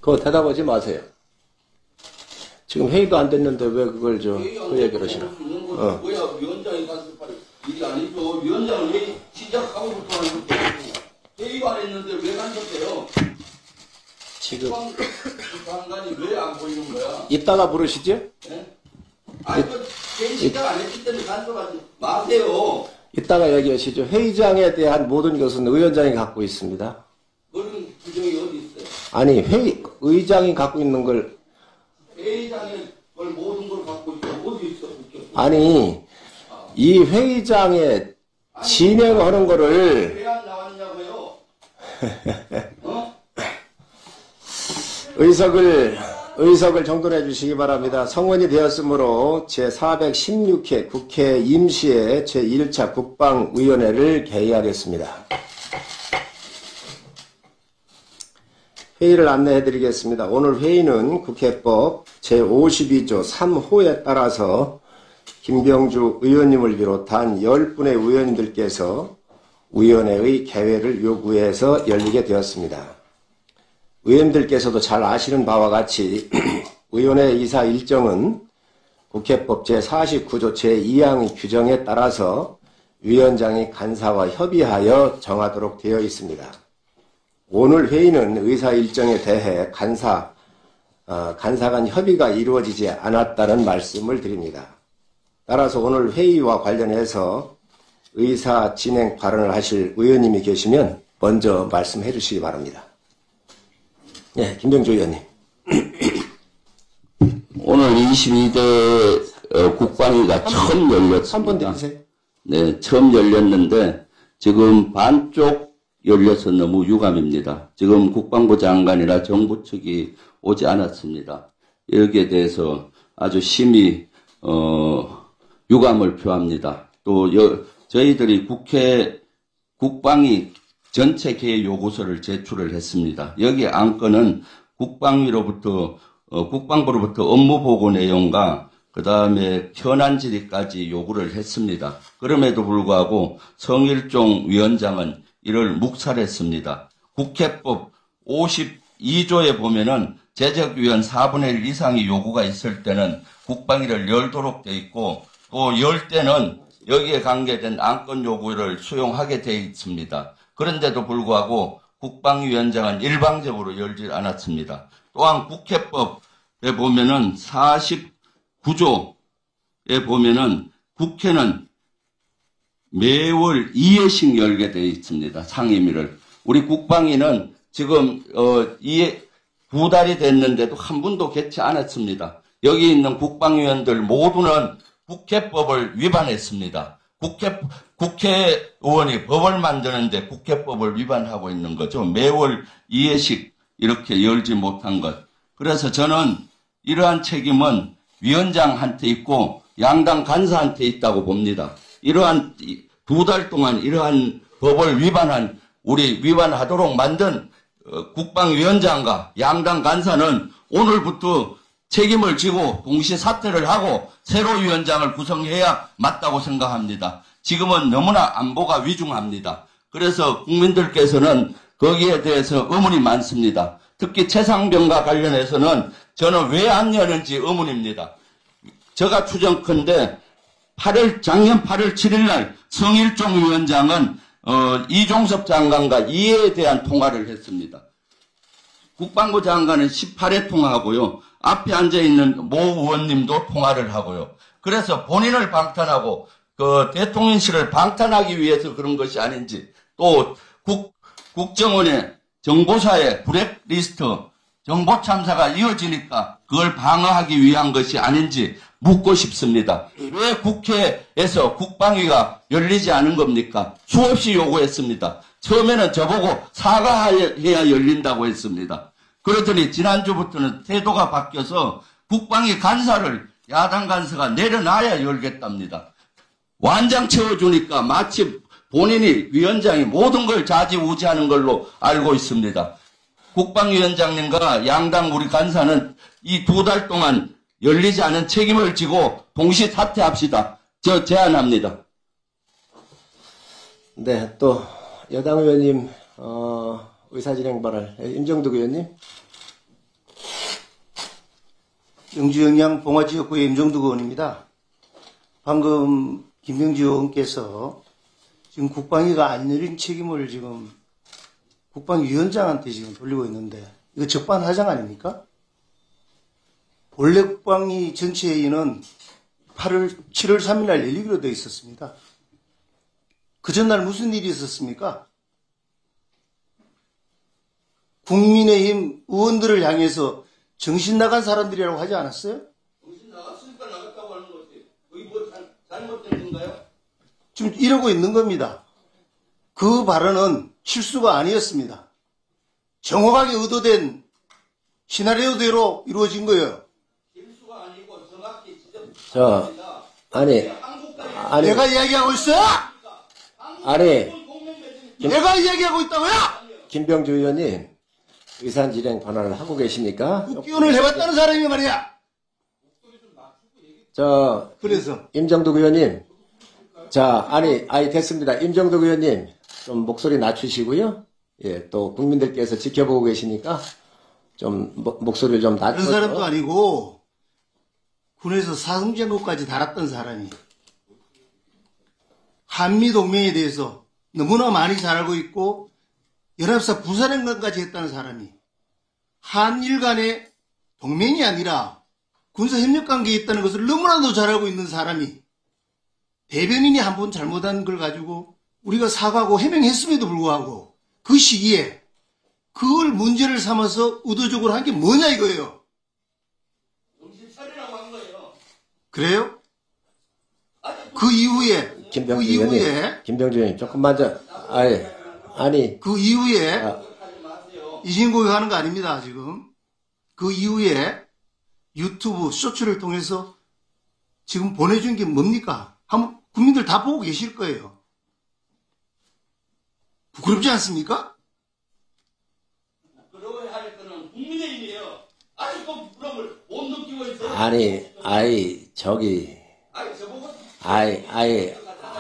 그거 대답하지 마세요. 지금 회의도 안 됐는데 왜 그걸 그 얘기를 하시나? 뭐야, 위원장이 간섭할 일이 아니죠. 위원장은 회의 시작하고부터 하는 거고, 회의도 안 했는데 왜 간섭해요? 지금. 장관이 왜 안 보이는 거야? 이따가 부르시죠? 네? 아니, 회의 시작 안 했기 때문에 간섭하지 마세요. 이따가 얘기하시죠. 회의장에 대한 모든 것은 의원장이 갖고 있습니다. 그런 규정이 어디 있어요? 아니, 의장이 갖고 있는 걸. 회의장에 모든 걸 갖고 있어. 어디 있어? 아니, 이 회의장에 진행하는 거를. 왜 안 나왔냐고요? 어? 의석을 정돈해 주시기 바랍니다. 성원이 되었으므로 제416회 국회 임시회 제1차 국방위원회를 개의하겠습니다. 회의를 안내해 드리겠습니다. 오늘 회의는 국회법 제52조 3호에 따라서 김병주 의원님을 비롯한 10분의 의원님들께서 위원회의 개회를 요구해서 열리게 되었습니다. 의원님들께서도 잘 아시는 바와 같이 의원회 이사 일정은 국회법 제49조 제2항의 규정에 따라서 위원장이 간사와 협의하여 정하도록 되어 있습니다. 오늘 회의는 의사 일정에 대해 간사 간 협의가 이루어지지 않았다는 말씀을 드립니다. 따라서 오늘 회의와 관련해서 의사 진행 발언을 하실 의원님이 계시면 먼저 말씀해 주시기 바랍니다. 네, 김병주 의원님. 오늘 22대 국방위가 처음 열렸습니다. 한 번 드리세요. 네, 처음 열렸는데 지금 반쪽 열려서 너무 유감입니다. 지금 국방부 장관이나 정부 측이 오지 않았습니다. 여기에 대해서 아주 심히 유감을 표합니다. 또 저희들이 국방위 전체 개혁 요구서를 제출을 했습니다. 여기 안건은 국방부로부터 업무 보고 내용과 그 다음에 현안 질의까지 요구를 했습니다. 그럼에도 불구하고 성일종 위원장은 이를 묵살했습니다. 국회법 52조에 보면은 제적위원 4분의 1 이상의 요구가 있을 때는 국방위를 열도록 돼 있고 또 열 때는 여기에 관계된 안건 요구를 수용하게 돼 있습니다. 그런데도 불구하고 국방위원장은 일방적으로 열지 않았습니다. 또한 국회법에 보면은 49조에 보면은 국회는 매월 2회씩 열게 되어 있습니다. 상임위를. 우리 국방위는 지금 2달이 됐는데도 한 분도 개최 않았습니다. 여기 있는 국방위원들 모두는 국회법을 위반했습니다. 국회의원이 법을 만드는데 국회법을 위반하고 있는 거죠. 매월 2회씩 이렇게 열지 못한 것. 그래서 저는 이러한 책임은 위원장한테 있고 양당 간사한테 있다고 봅니다. 이러한 2달 동안 이러한 법을 위반하도록 만든 국방위원장과 양당 간사는 오늘부터 책임을 지고 동시 사퇴를 하고 새로 위원장을 구성해야 맞다고 생각합니다. 지금은 너무나 안보가 위중합니다. 그래서 국민들께서는 거기에 대해서 의문이 많습니다. 특히 최상병과 관련해서는 저는 왜 안 여는지 의문입니다. 제가 추정컨대 작년 8월 7일 날 성일종 위원장은 이종섭 장관과 이해에 대한 통화를 했습니다. 국방부 장관은 18회 통화하고요. 앞에 앉아있는 모 의원님도 통화를 하고요. 그래서 본인을 방탄하고 대통령실을 방탄하기 위해서 그런 것이 아닌지 또 국정원의 정보사의 블랙리스트 정보 참사가 이어지니까 그걸 방어하기 위한 것이 아닌지 묻고 싶습니다. 왜 국회에서 국방위가 열리지 않은 겁니까? 수없이 요구했습니다. 처음에는 저보고 사과해야 열린다고 했습니다. 그러더니 지난주부터는 태도가 바뀌어서 국방위 간사를 야당 간사가 내려놔야 열겠답니다. 완장 채워주니까 마치 본인이 위원장이 모든 걸 좌지우지하는 걸로 알고 있습니다. 국방위원장님과 양당 우리 간사는 이 2달 동안 열리지 않은 책임을 지고 동시 사퇴합시다. 저 제안합니다. 네, 또 여당 의원님 의사진행 발언. 임정득 의원님. 영주 영양 봉화지역구의 임정두 의원입니다. 방금 김병지 의원께서 지금 국방위가 안 열린 책임을 지금 국방위원장한테 지금 돌리고 있는데 이거 적반하장 아닙니까? 본래 국방위 전체 회의는 7월 3일 날 열리기로 되어 있었습니다. 그 전날 무슨 일이 있었습니까? 국민의힘 의원들을 향해서 정신 나간 사람들이라고 하지 않았어요? 정신 나갔으니까 나갔다고 하는 거지. 거기 뭐 잘못된 건가요? 지금 이러고 있는 겁니다. 그 발언은 실수가 아니었습니다. 정확하게 의도된 시나리오대로 이루어진 거예요. 실수가 아니고 정확히 저, 아니, 아니, 내가 이야기하고 있어! 아니, 내가 이야기하고 있다고요! 김병주 의원님, 의사진행 반환을 하고 계십니까? 국기원을 해봤다는 사람이 말이야! 그래서. 임정덕 의원님. 자, 아니, 됐습니다. 임정덕 의원님, 좀 목소리 낮추시고요. 예, 또 국민들께서 지켜보고 계시니까 좀 목소리를 좀 다른 낮춰서. 사람도 아니고, 군에서 사성제국까지 달았던 사람이, 한미동맹에 대해서 너무나 많이 잘 알고 있고, 연합사 부사령관까지 했다는 사람이, 한일 간의 동맹이 아니라 군사협력관계에 있다는 것을 너무나도 잘 알고 있는 사람이, 대변인이 한 번 잘못한 걸 가지고 우리가 사과하고 해명했음에도 불구하고 그 시기에 그걸 문제를 삼아서 의도적으로 한 게 뭐냐 이거예요. 정신 차리라고 한 거예요. 그래요? 그 이후에 김병주 의원님, 김병주 의원님, 조금만 아니, 그 이후에 하지 마세요. 이신고기 하는 거 아닙니다 지금. 그 이후에 유튜브 쇼츠를 통해서 지금 보내준 게 뭡니까? 한번 국민들 다 보고 계실 거예요. 부끄럽지 않습니까? 부끄러워야 할 거는 국민의힘이에요. 아직도 부끄러움을 못 느끼고 있어요. 저기, 저보고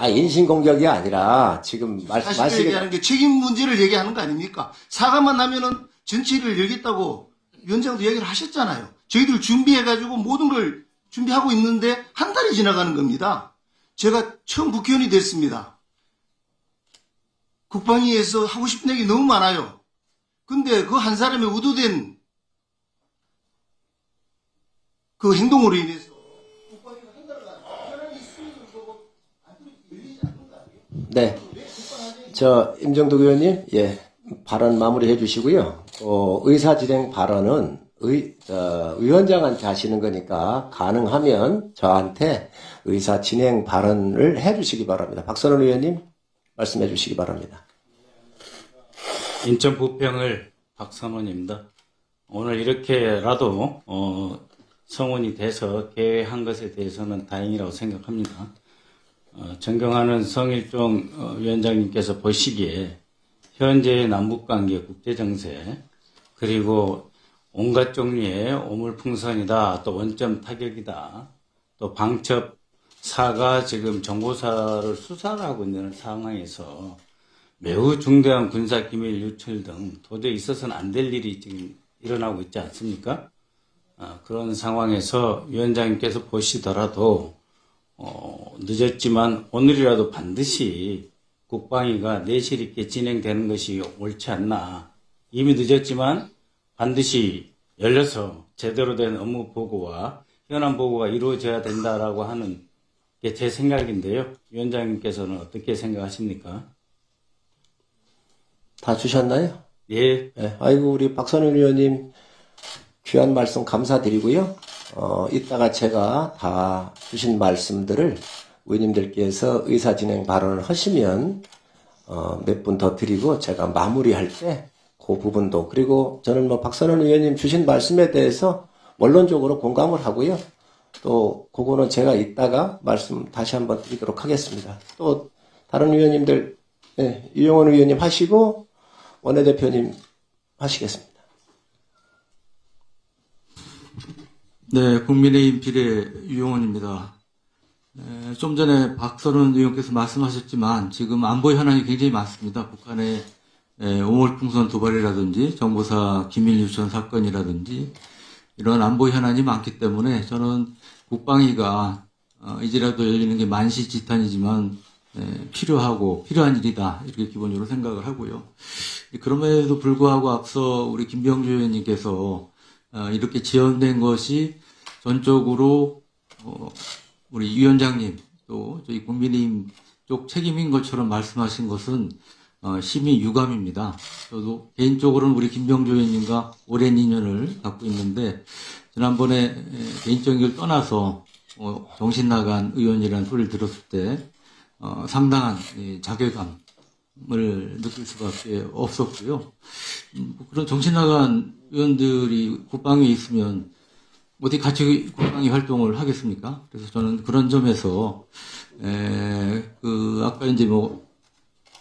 인신공격이 아니라 지금 사실 말씀이 얘기하는 게 책임 문제를 얘기하는 거 아닙니까? 사과만 하면은 전체를 열겠다고 위원장도 얘기를 하셨잖아요. 저희들 준비해가지고 모든 걸 준비하고 있는데 한 달이 지나가는 겁니다. 제가 처음 국회의원이 됐습니다. 국방위에서 하고 싶은 얘기 너무 많아요. 근데 그 한 사람의 의도된 그 행동으로 인해서 국방위가 한 달간 사람이 수익을 보고 안 열리지 않는 거 아니에요? 네. 임정덕 의원님, 예, 발언 마무리해 주시고요. 의사진행 발언은 위원장한테 하시는 거니까 가능하면 저한테 의사진행 발언을 해 주시기 바랍니다. 박선원 의원님, 말씀해 주시기 바랍니다. 인천 부평을 박선원입니다. 오늘 이렇게라도 성원이 돼서 개회한 것에 대해서는 다행이라고 생각합니다. 존경하는 성일종 위원장님께서 보시기에 현재의 남북관계 국제정세 그리고 온갖 종류의 오물풍선이다, 또 원점 타격이다, 또 방첩 사가 지금 정보사를 수사를 하고 있는 상황에서 매우 중대한 군사 기밀 유출 등 도저히 있어서는 안 될 일이 지금 일어나고 있지 않습니까? 그런 상황에서 위원장님께서 보시더라도 늦었지만 오늘이라도 반드시 국방위가 내실 있게 진행되는 것이 옳지 않나. 이미 늦었지만 반드시 열려서 제대로 된 업무 보고와 현안 보고가 이루어져야 된다라고 하는 게 제 생각인데요. 위원장님께서는 어떻게 생각하십니까? 다 주셨나요? 예. 네. 아이고, 우리 박선원 의원님 귀한 말씀 감사드리고요. 이따가 제가 다 주신 말씀들을 의원님들께서 의사진행 발언을 하시면 몇 분 더 드리고 제가 마무리할 때 그 부분도, 그리고 저는 박선원 의원님 주신 말씀에 대해서 원론적으로 공감을 하고요. 또 그거는 제가 이따가 말씀 다시 한번 드리도록 하겠습니다. 또 다른 의원님들, 네, 유영원 의원님 하시고 원내대표님 하시겠습니다. 네, 국민의힘 비례 유영원입니다. 좀 전에 박선원 의원께서 말씀하셨지만 지금 안보 현안이 굉장히 많습니다. 북한의 오물풍선 도발이라든지 정보사 기밀 유출 사건이라든지 이런 안보 현안이 많기 때문에 저는 국방위가 이제라도 열리는 게 만시지탄이지만 필요하고 필요한 일이다 이렇게 기본적으로 생각을 하고요. 그럼에도 불구하고 앞서 우리 김병주 의원님께서 이렇게 지연된 것이 전적으로 우리 위원장님 또 저희 국민의힘 쪽 책임인 것처럼 말씀하신 것은 심히 유감입니다. 저도 개인적으로는 우리 김병주 의원님과 오랜 인연을 갖고 있는데 지난번에 개인적인 걸 떠나서 정신 나간 의원이라는 소리를 들었을 때 상당한 자괴감을 느낄 수밖에 없었고요. 그런 정신 나간 의원들이 국방위에 있으면 어디 같이 국방위 활동을 하겠습니까? 그래서 저는 그런 점에서 아까 이제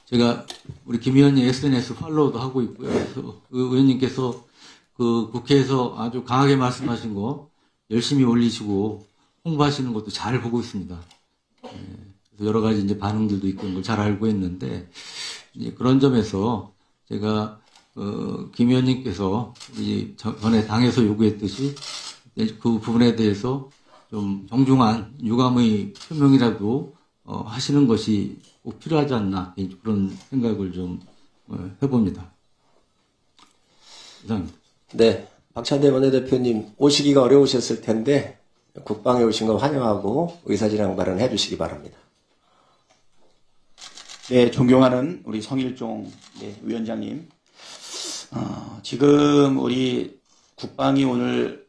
제가 우리 김 의원님 SNS 팔로우도 하고 있고요. 그래서 그 의원님께서 그 국회에서 아주 강하게 말씀하신 거 열심히 올리시고 홍보하시는 것도 잘 보고 있습니다. 그래서 여러 가지 이제 반응들도 있고 걸 잘 알고 있는데 이제 그런 점에서 제가 김 의원님께서 우리 전에 당에서 요구했듯이 그 부분에 대해서 좀 정중한 유감의 표명이라도 하시는 것이 꼭 필요하지 않나 그런 생각을 좀 해봅니다. 이상입니다. 네, 박찬대 원내대표님 오시기가 어려우셨을 텐데 국방에 오신 거 환영하고 의사진행 발언해 주시기 바랍니다. 네, 존경하는 우리 성일종 위원장님. 지금 우리 국방이 오늘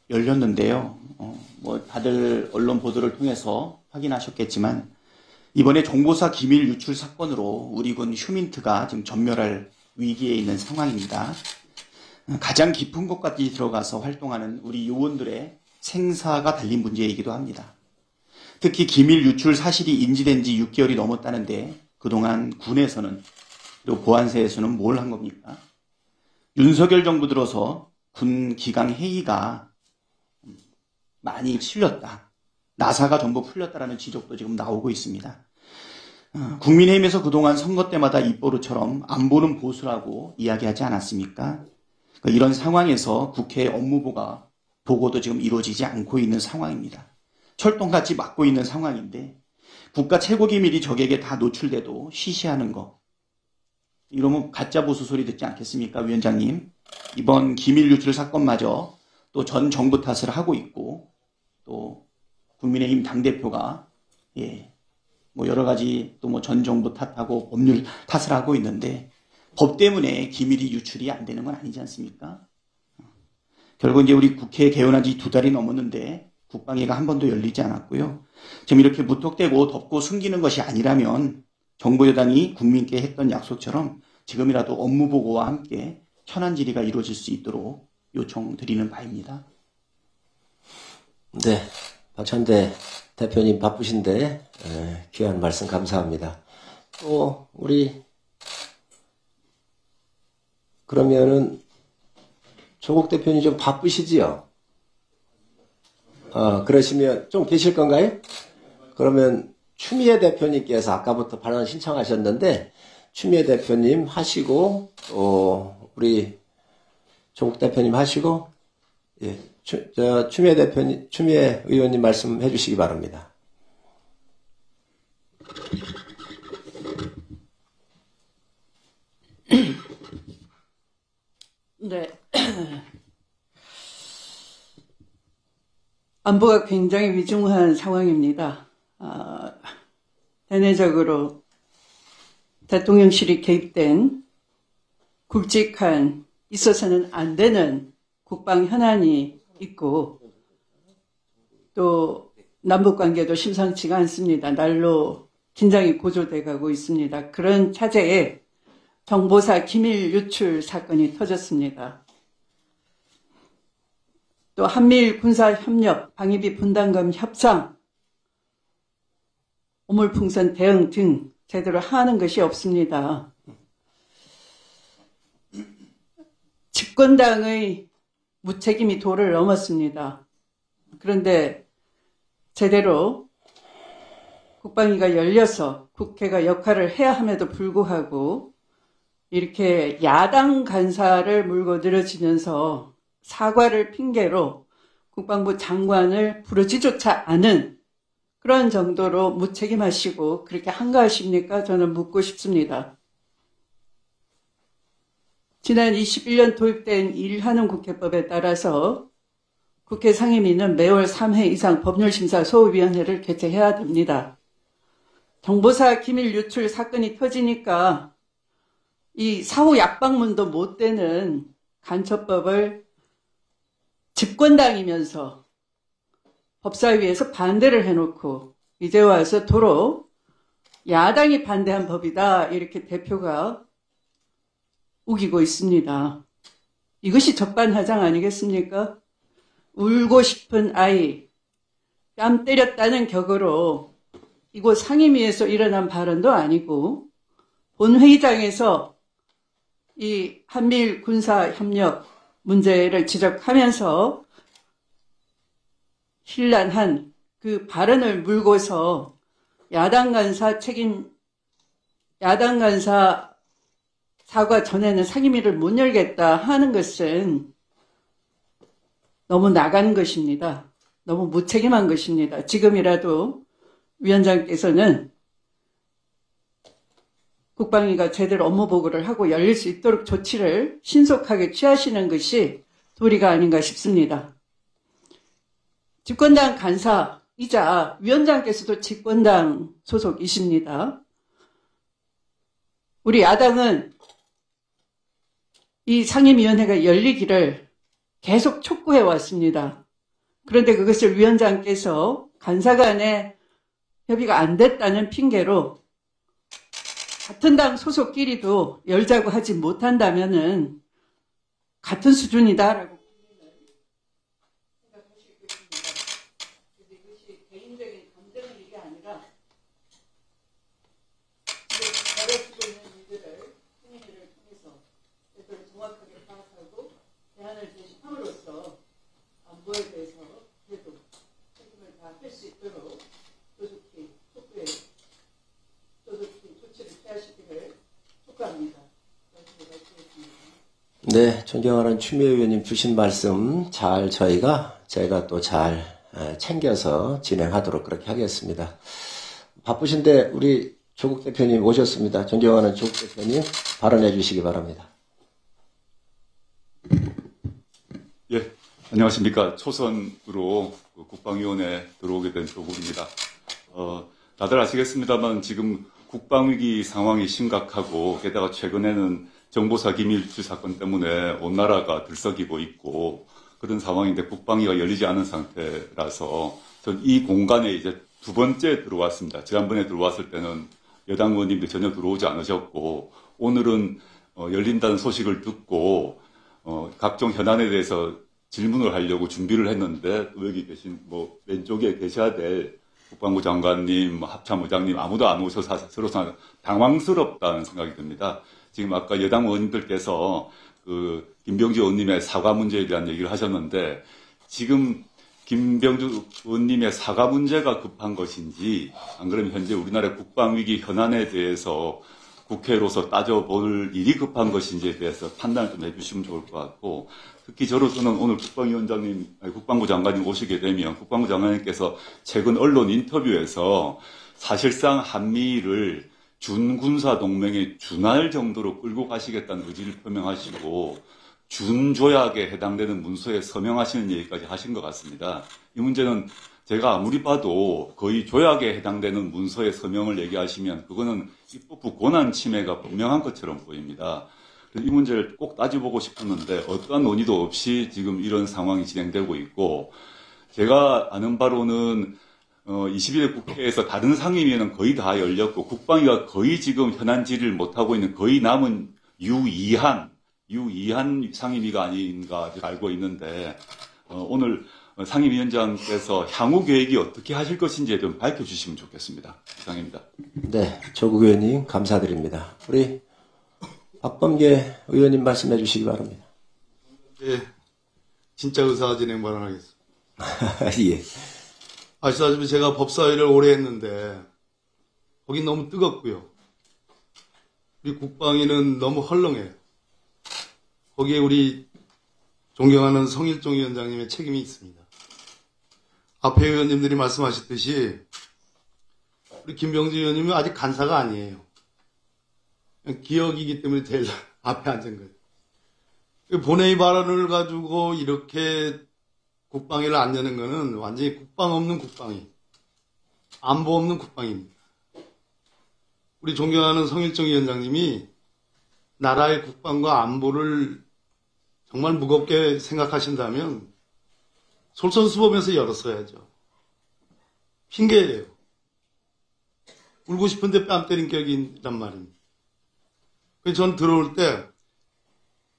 열렸는데요. 다들 언론 보도를 통해서 확인하셨겠지만 이번에 정보사 기밀 유출 사건으로 우리 군 휴민트가 지금 전멸할 위기에 있는 상황입니다. 가장 깊은 곳까지 들어가서 활동하는 우리 요원들의 생사가 달린 문제이기도 합니다. 특히 기밀 유출 사실이 인지된 지 6개월이 넘었다는데 그동안 군에서는 그리고 보안사에서는 뭘 한 겁니까? 윤석열 정부 들어서 군 기강 회의가 많이 실렸다. 나사가 전부 풀렸다라는 지적도 지금 나오고 있습니다. 국민의힘에서 그동안 선거 때마다 입버릇처럼 안 보는 보수라고 이야기하지 않았습니까? 이런 상황에서 국회 업무보가 보고도 지금 이루어지지 않고 있는 상황입니다. 철통같이 막고 있는 상황인데 국가 최고기밀이 적에게 다 노출돼도 시시하는 거. 이러면 가짜 보수 소리 듣지 않겠습니까, 위원장님? 이번 기밀 유출 사건마저 또 전 정부 탓을 하고 있고 또 국민의힘 당대표가 여러 가지 또 전 정부 탓하고 법률 탓을 하고 있는데 법 때문에 기밀이 유출이 안 되는 건 아니지 않습니까? 결국 이제 우리 국회 개원한 지 2달이 넘었는데 국방위가 한 번도 열리지 않았고요. 지금 이렇게 무턱대고 덮고 숨기는 것이 아니라면 정부 여당이 국민께 했던 약속처럼 지금이라도 업무 보고와 함께 현안 질의가 이루어질 수 있도록 요청드리는 바입니다. 네, 박찬대 대표님 바쁘신데 귀한 말씀 감사합니다. 또 우리 그러면은 조국 대표님 좀 바쁘시지요? 그러시면 좀 계실 건가요? 그러면 추미애 대표님께서 아까부터 발언 신청하셨는데 추미애 대표님 하시고 또 우리 조국 대표님 하시고 추미애 의원님 말씀해 주시기 바랍니다. 네. 안보가 굉장히 위중한 상황입니다. 대내적으로 대통령실이 개입된 굵직한 있어서는 안 되는 국방 현안이 있고 또 남북관계도 심상치가 않습니다. 날로 긴장이 고조돼 가고 있습니다. 그런 차제에 정보사 기밀 유출 사건이 터졌습니다. 또 한미일 군사협력, 방위비 분담금 협상, 오물풍선 대응 등 제대로 하는 것이 없습니다. 집권당의 무책임이 도를 넘었습니다. 그런데 제대로 국방위가 열려서 국회가 역할을 해야 함에도 불구하고 이렇게 야당 간사를 물고 늘어지면서 사과를 핑계로 국방부 장관을 부르지조차 않은 그런 정도로 무책임하시고 그렇게 한가하십니까? 저는 묻고 싶습니다. 지난 21년 도입된 일하는 국회법에 따라서 국회 상임위는 매월 3회 이상 법률심사소위원회를 개최해야 됩니다. 정보사 기밀 유출 사건이 터지니까 이 사후 약방문도 못 되는 간첩법을 집권당이면서 법사위에서 반대를 해놓고 이제 와서 도로 야당이 반대한 법이다 이렇게 대표가 우기고 있습니다. 이것이 적반하장 아니겠습니까? 울고 싶은 아이, 뺨 때렸다는 격으로 이곳 상임위에서 일어난 발언도 아니고 본회의장에서 이 한미일 군사협력 문제를 지적하면서 신란한 그 발언을 물고서 야당 간사 사과 전에는 상임위를 못 열겠다 하는 것은 너무 나간 것입니다. 너무 무책임한 것입니다. 지금이라도 위원장께서는 국방위가 제대로 업무 보고를 하고 열릴 수 있도록 조치를 신속하게 취하시는 것이 도리가 아닌가 싶습니다. 집권당 간사이자 위원장께서도 집권당 소속이십니다. 우리 야당은 이 상임위원회가 열리기를 계속 촉구해 왔습니다. 그런데 그것을 위원장께서 간사 간의 협의가 안 됐다는 핑계로 같은 당 소속끼리도 열자고 하지 못한다면은 같은 수준이다라고 생각하실 것입니다. 그래서 이것이 개인적인 감정의 일이 아니라 벌어지고 있는 일들을 상임위를 통해서 제대로 정확하게 파악하고 대안을 제시함으로써 안보에 대해서 그래도 책임을 다할 수 있도록 조속히 조치를 취하시기를 촉구합니다. 네, 존경하는 추미애 의원님 주신 말씀 잘 제가 또 잘 챙겨서 진행하도록 그렇게 하겠습니다. 바쁘신데 우리 조국 대표님 오셨습니다. 존경하는 조국 대표님 발언해 주시기 바랍니다. 예, 안녕하십니까. 초선으로 국방위원회에 들어오게 된 조국입니다. 다들 아시겠습니다만 지금 국방위기 상황이 심각하고 게다가 최근에는 정보사 기밀 유출 사건 때문에 온 나라가 들썩이고 있고 그런 상황인데 국방위가 열리지 않은 상태라서 전 이 공간에 이제 두 번째 들어왔습니다. 지난번에 들어왔을 때는 여당 의원님들 전혀 들어오지 않으셨고 오늘은 열린다는 소식을 듣고 각종 현안에 대해서 질문을 하려고 준비를 했는데 여기 계신 왼쪽에 계셔야 될 국방부 장관님, 합참의장님 아무도 안 오셔서 서로 당황스럽다는 생각이 듭니다. 지금 아까 여당 의원님들께서 김병주 의원님의 사과 문제에 대한 얘기를 하셨는데 지금 김병주 의원님의 사과 문제가 급한 것인지 안 그러면 현재 우리나라의 국방위기 현안에 대해서 국회로서 따져볼 일이 급한 것인지에 대해서 판단을 좀 해주시면 좋을 것 같고 특히 저로서는 오늘 국방부 장관님 오시게 되면 국방부 장관님께서 최근 언론 인터뷰에서 사실상 한미를 준군사 동맹에 준할 정도로 끌고 가시겠다는 의지를 표명하시고 준조약에 해당되는 문서에 서명하시는 얘기까지 하신 것 같습니다. 이 문제는 제가 아무리 봐도 거의 조약에 해당되는 문서에 서명을 얘기하시면 그거는 입법부 권한 침해가 분명한 것처럼 보입니다. 이 문제를 꼭 따져보고 싶었는데 어떠한 논의도 없이 지금 이런 상황이 진행되고 있고 제가 아는 바로는 21대 국회에서 다른 상임위는 거의 다 열렸고 국방위가 거의 지금 현안 질의를 못하고 있는 거의 남은 유이한 상임위가 아닌가 알고 있는데 오늘 상임위원장께서 향후 계획이 어떻게 하실 것인지에 좀 밝혀주시면 좋겠습니다. 이상입니다. 네, 조국 의원님 감사드립니다. 우리 박범계 의원님 말씀해 주시기 바랍니다. 예, 진짜 의사진행 발언하겠습니다. 예. 아시다시피 제가 법사위를 오래 했는데 거긴 너무 뜨겁고요. 우리 국방위는 너무 헐렁해요. 거기에 우리 존경하는 성일종 위원장님의 책임이 있습니다. 앞에 의원님들이 말씀하셨듯이 우리 김병주 의원님은 아직 간사가 아니에요. 그냥 기억이기 때문에 제일 앞에 앉은 거예요. 본회의 발언을 가지고 이렇게 국방위를 안 여는 거는 완전히 국방 없는 국방위, 안보 없는 국방입니다. 우리 존경하는 성일종 위원장님이 나라의 국방과 안보를 정말 무겁게 생각하신다면 솔선수범해서 열었어야죠. 핑계예요. 울고 싶은데 뺨 때린 격이란 말입니다. 그래서 저는 들어올 때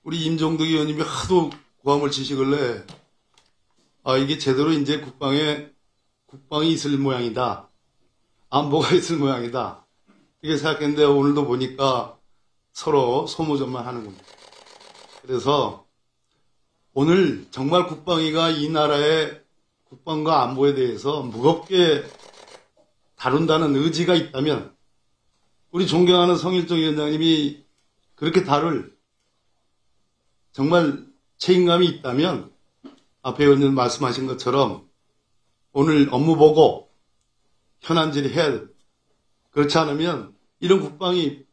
우리 임종덕 의원님이 하도 고함을 치시길래 이게 제대로 이제 국방이 있을 모양이다. 안보가 있을 모양이다. 이렇게 생각했는데 오늘도 보니까 서로 소모전만 하는군요. 그래서 오늘 정말 국방위가 이 나라의 국방과 안보에 대해서 무겁게 다룬다는 의지가 있다면 우리 존경하는 성일종 위원장님이 그렇게 다룰 정말 책임감이 있다면 앞에 의원님 말씀하신 것처럼 오늘 업무 보고 현안 질의해야 됩니다. 그렇지 않으면 이런 국방이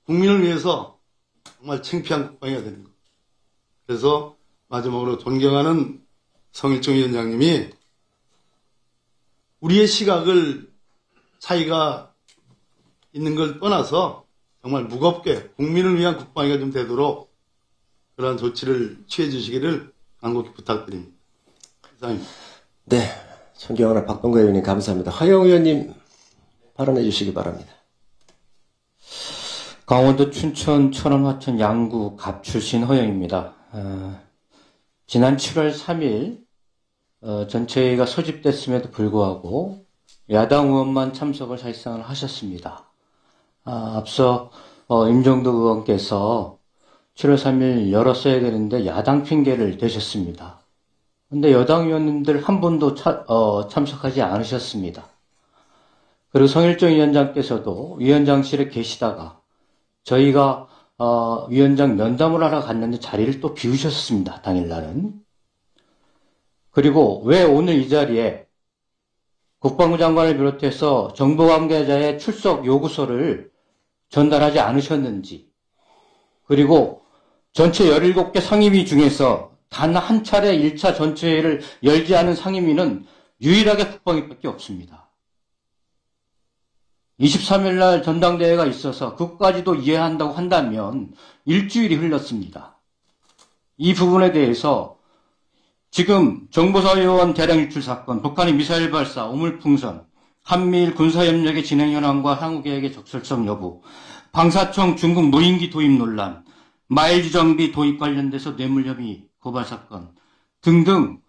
국민을 위해서 정말 창피한 국방이가 되는 겁니다. 그래서 마지막으로 존경하는 성일종 위원장님이 우리의 시각을 차이가 있는 걸 떠나서 정말 무겁게 국민을 위한 국방위가 좀 되도록 그러한 조치를 취해 주시기를 간곡히 부탁드립니다. 이상입니다. 네, 존경하는 박동구 의원님 감사합니다. 하영 의원님 발언해 주시기 바랍니다. 강원도 춘천, 천안, 화천, 양구, 갑 출신 허영입니다. 지난 7월 3일 전체회의가 소집됐음에도 불구하고 야당 의원만 참석을 사실상 하셨습니다. 앞서 임종덕 의원께서 7월 3일 열었어야 되는데 야당 핑계를 대셨습니다. 그런데 여당 의원님들 한 분도 참석하지 않으셨습니다. 그리고 성일종 위원장께서도 위원장실에 계시다가 저희가 위원장 면담을 하러 갔는데 자리를 또 비우셨습니다. 당일날은. 그리고 왜 오늘 이 자리에 국방부 장관을 비롯해서 정보 관계자의 출석 요구서를 전달하지 않으셨는지, 그리고 전체 17개 상임위 중에서 단 한 차례 1차 전체회의를 열지 않은 상임위는 유일하게 국방위밖에 없습니다. 23일 날 전당대회가 있어서 그것까지도 이해한다고 한다면 일주일이 흘렀습니다. 이 부분에 대해서 지금 정보사위원 대량 유출 사건, 북한의 미사일 발사, 오물풍선, 한미일 군사협력의 진행 현황과 향후 계획의 적절성 여부, 방사청 중국 무인기 도입 논란, 마일지 정비 도입 관련돼서 뇌물 혐의 고발 사건 등등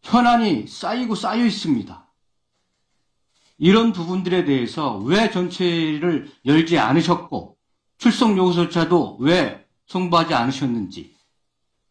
현안이 쌓이고 쌓여 있습니다. 이런 부분들에 대해서 왜 전체를 열지 않으셨고 출석 요구서조차도 왜 송부하지 않으셨는지,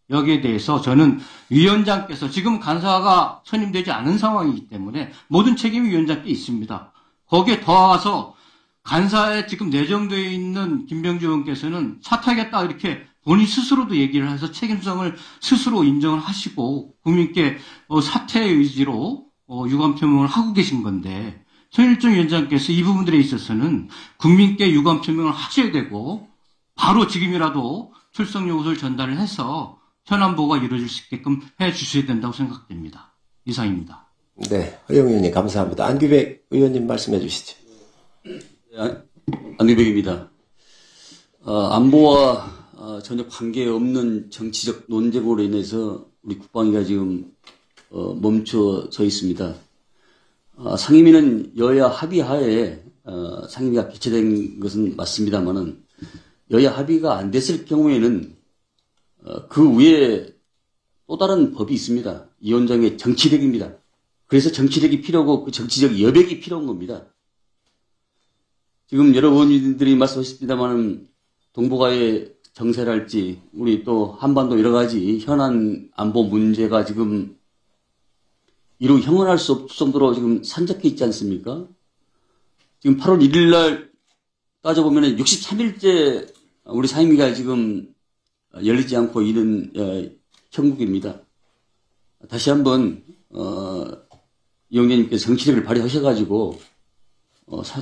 여기에 대해서 저는 위원장께서 지금 간사가 선임되지 않은 상황이기 때문에 모든 책임이 위원장께 있습니다. 거기에 더와서 간사에 지금 내정되어 있는 김병주 의원께서는 사퇴하겠다 이렇게 본인 스스로도 얘기를 해서 책임성을 스스로 인정을 하시고 국민께 사퇴의 의지로 유감 표명을 하고 계신 건데, 성일종 위원장께서 이 부분들에 있어서는 국민께 유감 표명을 하셔야 되고 바로 지금이라도 출석 요구서를 전달을 해서 현안보고가 이루어질 수 있게끔 해 주셔야 된다고 생각됩니다. 이상입니다. 네, 허영 의원님 감사합니다. 안규백 의원님 말씀해 주시죠. 안규백입니다. 안보와 전혀 관계없는 정치적 논쟁으로 인해서 우리 국방위가 지금 멈춰서 있습니다. 상임위는 여야 합의하에 상임위가 개최된 것은 맞습니다만은 여야 합의가 안 됐을 경우에는 그 위에 또 다른 법이 있습니다. 위원장의 정치력입니다. 그래서 정치력이 필요하고 그 정치적 여백이 필요한 겁니다. 지금 여러분들이 말씀하셨습니다만은 동북아의 정세랄지 우리 또 한반도 여러 가지 현안 안보 문제가 지금 이루 형언할 수 없을 정도로 지금 산적해 있지 않습니까? 지금 8월 1일 날 따져보면 63일째 우리 상임위가 지금 열리지 않고 있는 천국입니다. 다시 한번 이 의원님께서 정치력을 발휘하셔가지고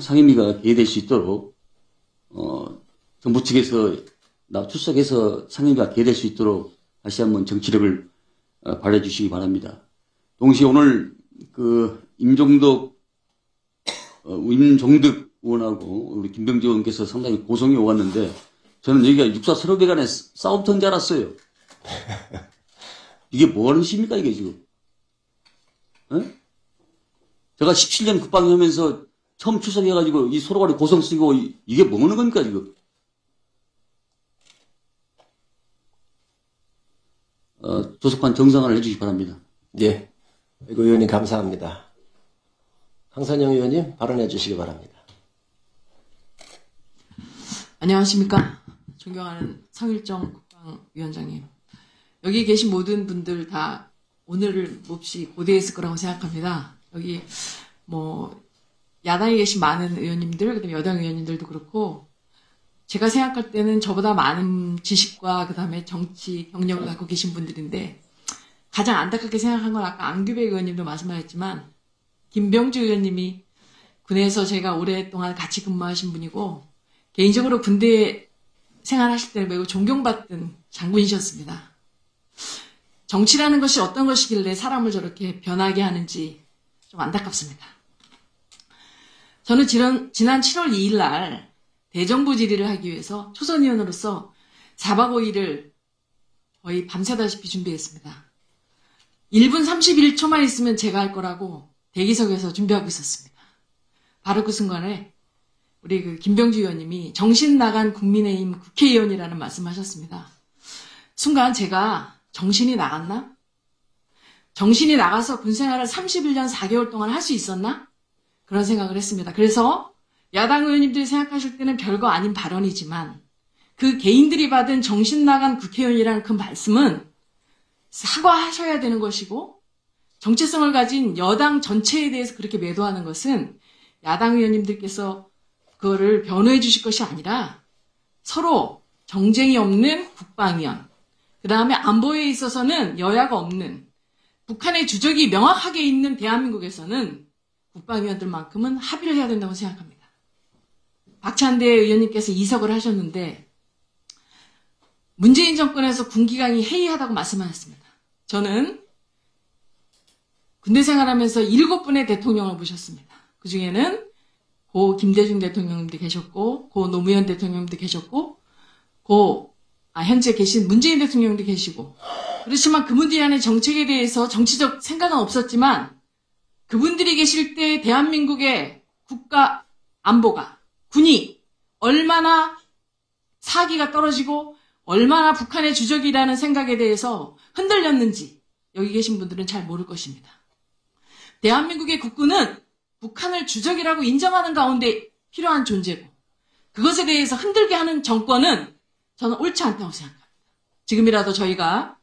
상임위가 개의될 수 있도록 정부 측에서 출석해서 상임위가 개의될 수 있도록 다시 한번 정치력을 발휘해 주시기 바랍니다. 동시에 오늘 임종덕 의원하고 우리 김병지 의원께서 상당히 고성이 오갔는데 저는 여기가 육사 서로배 간의 싸움터인 줄 알았어요. 이게 뭐 하는 시입니까, 이게 지금? 에? 제가 17년 국방위 하면서 처음 출석해가지고 이 서로 간에 고성 쓰고 이게 뭐 하는 겁니까, 지금? 조속한 정상화를 해주시기 바랍니다. 예. 이거 의원님 감사합니다. 황선영 의원님 발언해 주시기 바랍니다. 안녕하십니까. 존경하는 성일정 국방위원장님. 여기 계신 모든 분들 다 오늘을 몹시 고대했을 거라고 생각합니다. 여기 야당에 계신 많은 의원님들, 그다음에 여당 의원님들도 그렇고 제가 생각할 때는 저보다 많은 지식과 그다음에 정치 경력을 갖고 계신 분들인데 가장 안타깝게 생각한 건 아까 안규백 의원님도 말씀하셨지만 김병주 의원님이 군에서 제가 오랫동안 같이 근무하신 분이고 개인적으로 군대 생활하실 때는 매우 존경받던 장군이셨습니다. 정치라는 것이 어떤 것이길래 사람을 저렇게 변하게 하는지 좀 안타깝습니다. 저는 지난 7월 2일 날 대정부 질의를 하기 위해서 초선의원으로서 4박 5일을 거의 밤새다시피 준비했습니다. 1분 31초만 있으면 제가 할 거라고 대기석에서 준비하고 있었습니다. 바로 그 순간에 우리 김병주 의원님이 정신 나간 국민의힘 국회의원이라는 말씀하셨습니다. 순간 제가 정신이 나갔나? 정신이 나가서 군생활을 31년 4개월 동안 할 수 있었나? 그런 생각을 했습니다. 그래서 야당 의원님들이 생각하실 때는 별거 아닌 발언이지만 그 개인들이 받은 정신 나간 국회의원이라는 그 말씀은 사과하셔야 되는 것이고 정체성을 가진 여당 전체에 대해서 그렇게 매도하는 것은 야당 의원님들께서 그거를 변호해 주실 것이 아니라 서로 정쟁이 없는 국방위원, 그 다음에 안보에 있어서는 여야가 없는 북한의 주적이 명확하게 있는 대한민국에서는 국방위원들만큼은 합의를 해야 된다고 생각합니다. 박찬대 의원님께서 이석을 하셨는데 문재인 정권에서 군기강이 해이하다고 말씀하셨습니다. 저는 군대 생활하면서 7분의 대통령을 모셨습니다. 그중에는 고 김대중 대통령님도 계셨고 고 노무현 대통령님도 계셨고 현재 계신 문재인 대통령도 계시고 그렇지만 그분들이 하는 정책에 대해서 정치적 생각은 없었지만 그분들이 계실 때 대한민국의 국가 안보가 군이 얼마나 사기가 떨어지고 얼마나 북한의 주적이라는 생각에 대해서 흔들렸는지 여기 계신 분들은 잘 모를 것입니다. 대한민국의 국군은 북한을 주적이라고 인정하는 가운데 필요한 존재고 그것에 대해서 흔들게 하는 정권은 저는 옳지 않다고 생각합니다. 지금이라도 저희가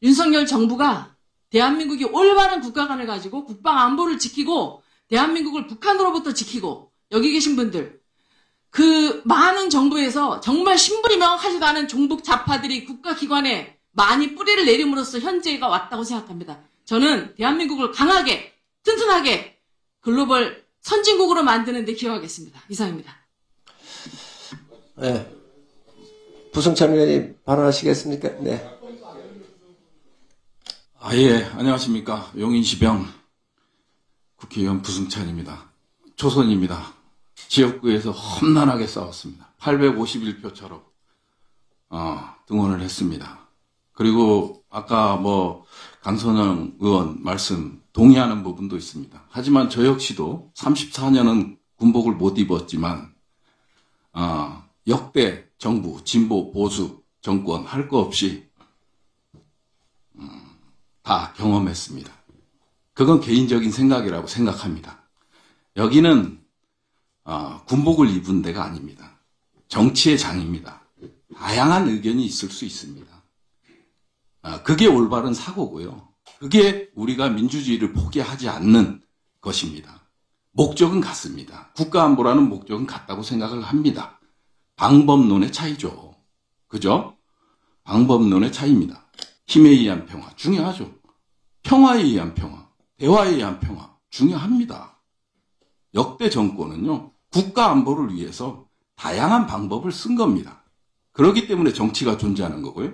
윤석열 정부가 대한민국이 올바른 국가관을 가지고 국방 안보를 지키고 대한민국을 북한으로부터 지키고 여기 계신 분들 그 많은 정부에서 정말 신분이 명확하지도 않은 종북 좌파들이 국가기관에 많이 뿌리를 내림으로써 현재가 왔다고 생각합니다. 저는 대한민국을 강하게 튼튼하게 글로벌 선진국으로 만드는 데 기여하겠습니다. 이상입니다. 네. 부승찬 의원님 발언하시겠습니까? 네. 예, 안녕하십니까. 용인시병 국회의원 부승찬입니다. 초선입니다. 지역구에서 험난하게 싸웠습니다. 851표 차로 등원을 했습니다. 그리고 아까 강선영 의원 말씀 동의하는 부분도 있습니다. 하지만 저 역시도 34년은 군복을 못 입었지만 역대 정부, 진보, 보수 정권 할 거 없이 다 경험했습니다. 그건 개인적인 생각이라고 생각합니다. 여기는 군복을 입은 데가 아닙니다. 정치의 장입니다. 다양한 의견이 있을 수 있습니다. 그게 올바른 사고고요. 그게 우리가 민주주의를 포기하지 않는 것입니다. 목적은 같습니다. 국가안보라는 목적은 같다고 생각을 합니다. 방법론의 차이죠. 그죠? 방법론의 차이입니다. 힘에 의한 평화 중요하죠. 평화에 의한 평화, 대화에 의한 평화 중요합니다. 역대 정권은요, 국가 안보를 위해서 다양한 방법을 쓴 겁니다. 그렇기 때문에 정치가 존재하는 거고요.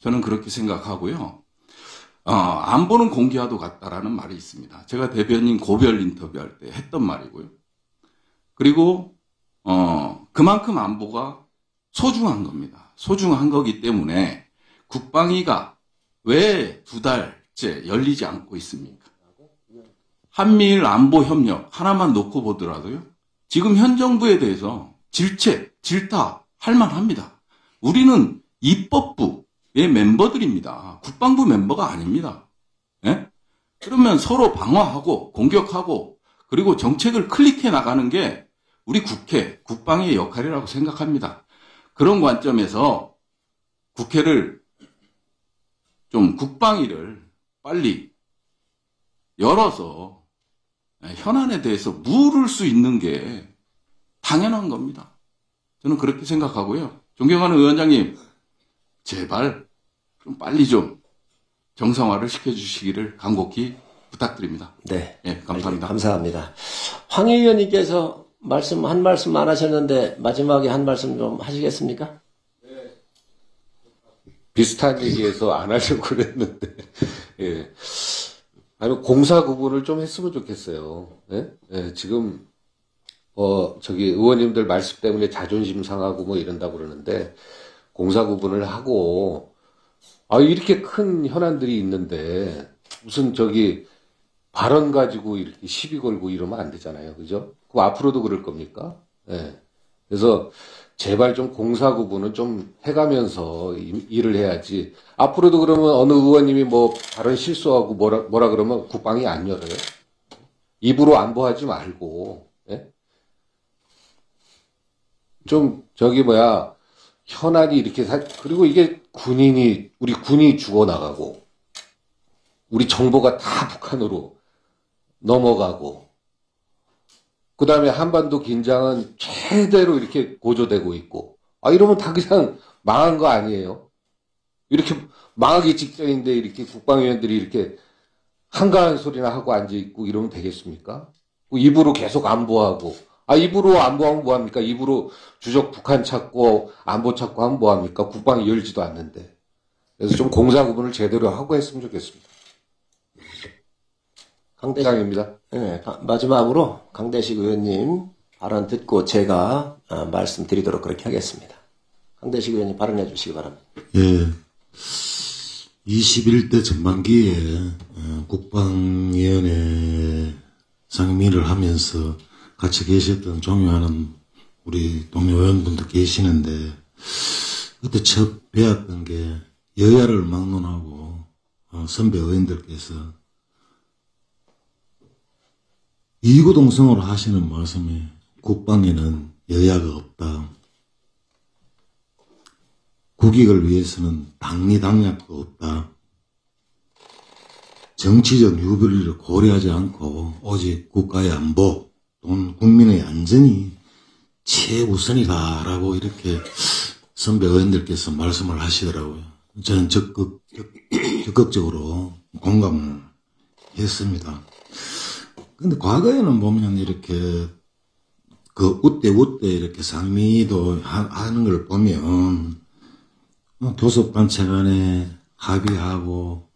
저는 그렇게 생각하고요. 안보는 공기와도 같다라는 말이 있습니다. 제가 대변인 고별 인터뷰할 때 했던 말이고요. 그리고 그만큼 안보가 소중한 겁니다. 소중한 거기 때문에 국방위가 왜 2달째 열리지 않고 있습니까? 한미일 안보 협력 하나만 놓고 보더라도요. 지금 현 정부에 대해서 질타 할 만합니다. 우리는 입법부의 member들입니다. 국방부 멤버가 아닙니다. 예? 그러면 서로 방어하고 공격하고 그리고 정책을 클릭해 나가는 게 우리 국회, 국방의 역할이라고 생각합니다. 그런 관점에서 국회를 좀 국방위를 빨리 열어서 현안에 대해서 물을 수 있는 게 당연한 겁니다. 저는 그렇게 생각하고요. 존경하는 위원장님, 제발 좀 빨리 좀 정상화를 시켜주시기를 간곡히 부탁드립니다. 네. 예, 감사합니다. 감사합니다. 황 의원님께서 한 말씀 안 하셨는데 마지막에 한 말씀 좀 하시겠습니까? 비슷한 얘기해서 안 하려고 그랬는데, 예. 아니, 공사 구분을 좀 했으면 좋겠어요. 예? 예, 지금, 의원님들 말씀 때문에 자존심 상하고 뭐 이런다고 그러는데, 공사 구분을 하고, 이렇게 큰 현안들이 있는데, 무슨 발언 가지고 이렇게 시비 걸고 이러면 안 되잖아요. 그죠? 그럼 앞으로도 그럴 겁니까? 예. 그래서, 제발 좀 공사 구분은 좀 해가면서 일을 해야지. 앞으로도 그러면 어느 의원님이 발언 실수하고 뭐라 그러면 국방이 안 열어요. 입으로 안보하지 말고, 예? 좀, 현안이 이렇게, 그리고 이게 우리 군이 죽어나가고, 우리 정보가 다 북한으로 넘어가고, 그 다음에 한반도 긴장은 최대로 이렇게 고조되고 있고, 이러면 다 그냥 망한 거 아니에요? 이렇게 망하기 직전인데 이렇게 국방위원들이 이렇게 한가한 소리나 하고 앉아있고 이러면 되겠습니까? 입으로 계속 안보하고, 입으로 안보하면 뭐합니까? 입으로 주적 북한 찾고, 안보 찾고 하면 뭐합니까? 국방이 열지도 않는데. 그래서 좀 공사 구분을 제대로 하고 했으면 좋겠습니다. 강대장입니다. 네, 마지막으로 강대식 의원님 발언 듣고 제가 말씀드리도록 그렇게 하겠습니다. 강대식 의원님 발언해 주시기 바랍니다. 예. 21대 전반기에 국방위원회 상임위를 하면서 같이 계셨던 존경하는 우리 동료 의원분들 계시는데, 그때 첫 배웠던 게 여야를 막론하고 선배 의원들께서 이구동성으로 하시는 말씀에 국방에는 여야가 없다. 국익을 위해서는 당리당략도 없다. 정치적 유불리를 고려하지 않고 오직 국가의 안보 또는 국민의 안전이 최우선이다라고 이렇게 선배 의원들께서 말씀을 하시더라고요. 저는 적극적으로 공감을 했습니다. 근데 과거에는 보면 이렇게 우때 이렇게 상임위도 하는 걸 보면 교섭단체 간에 합의하고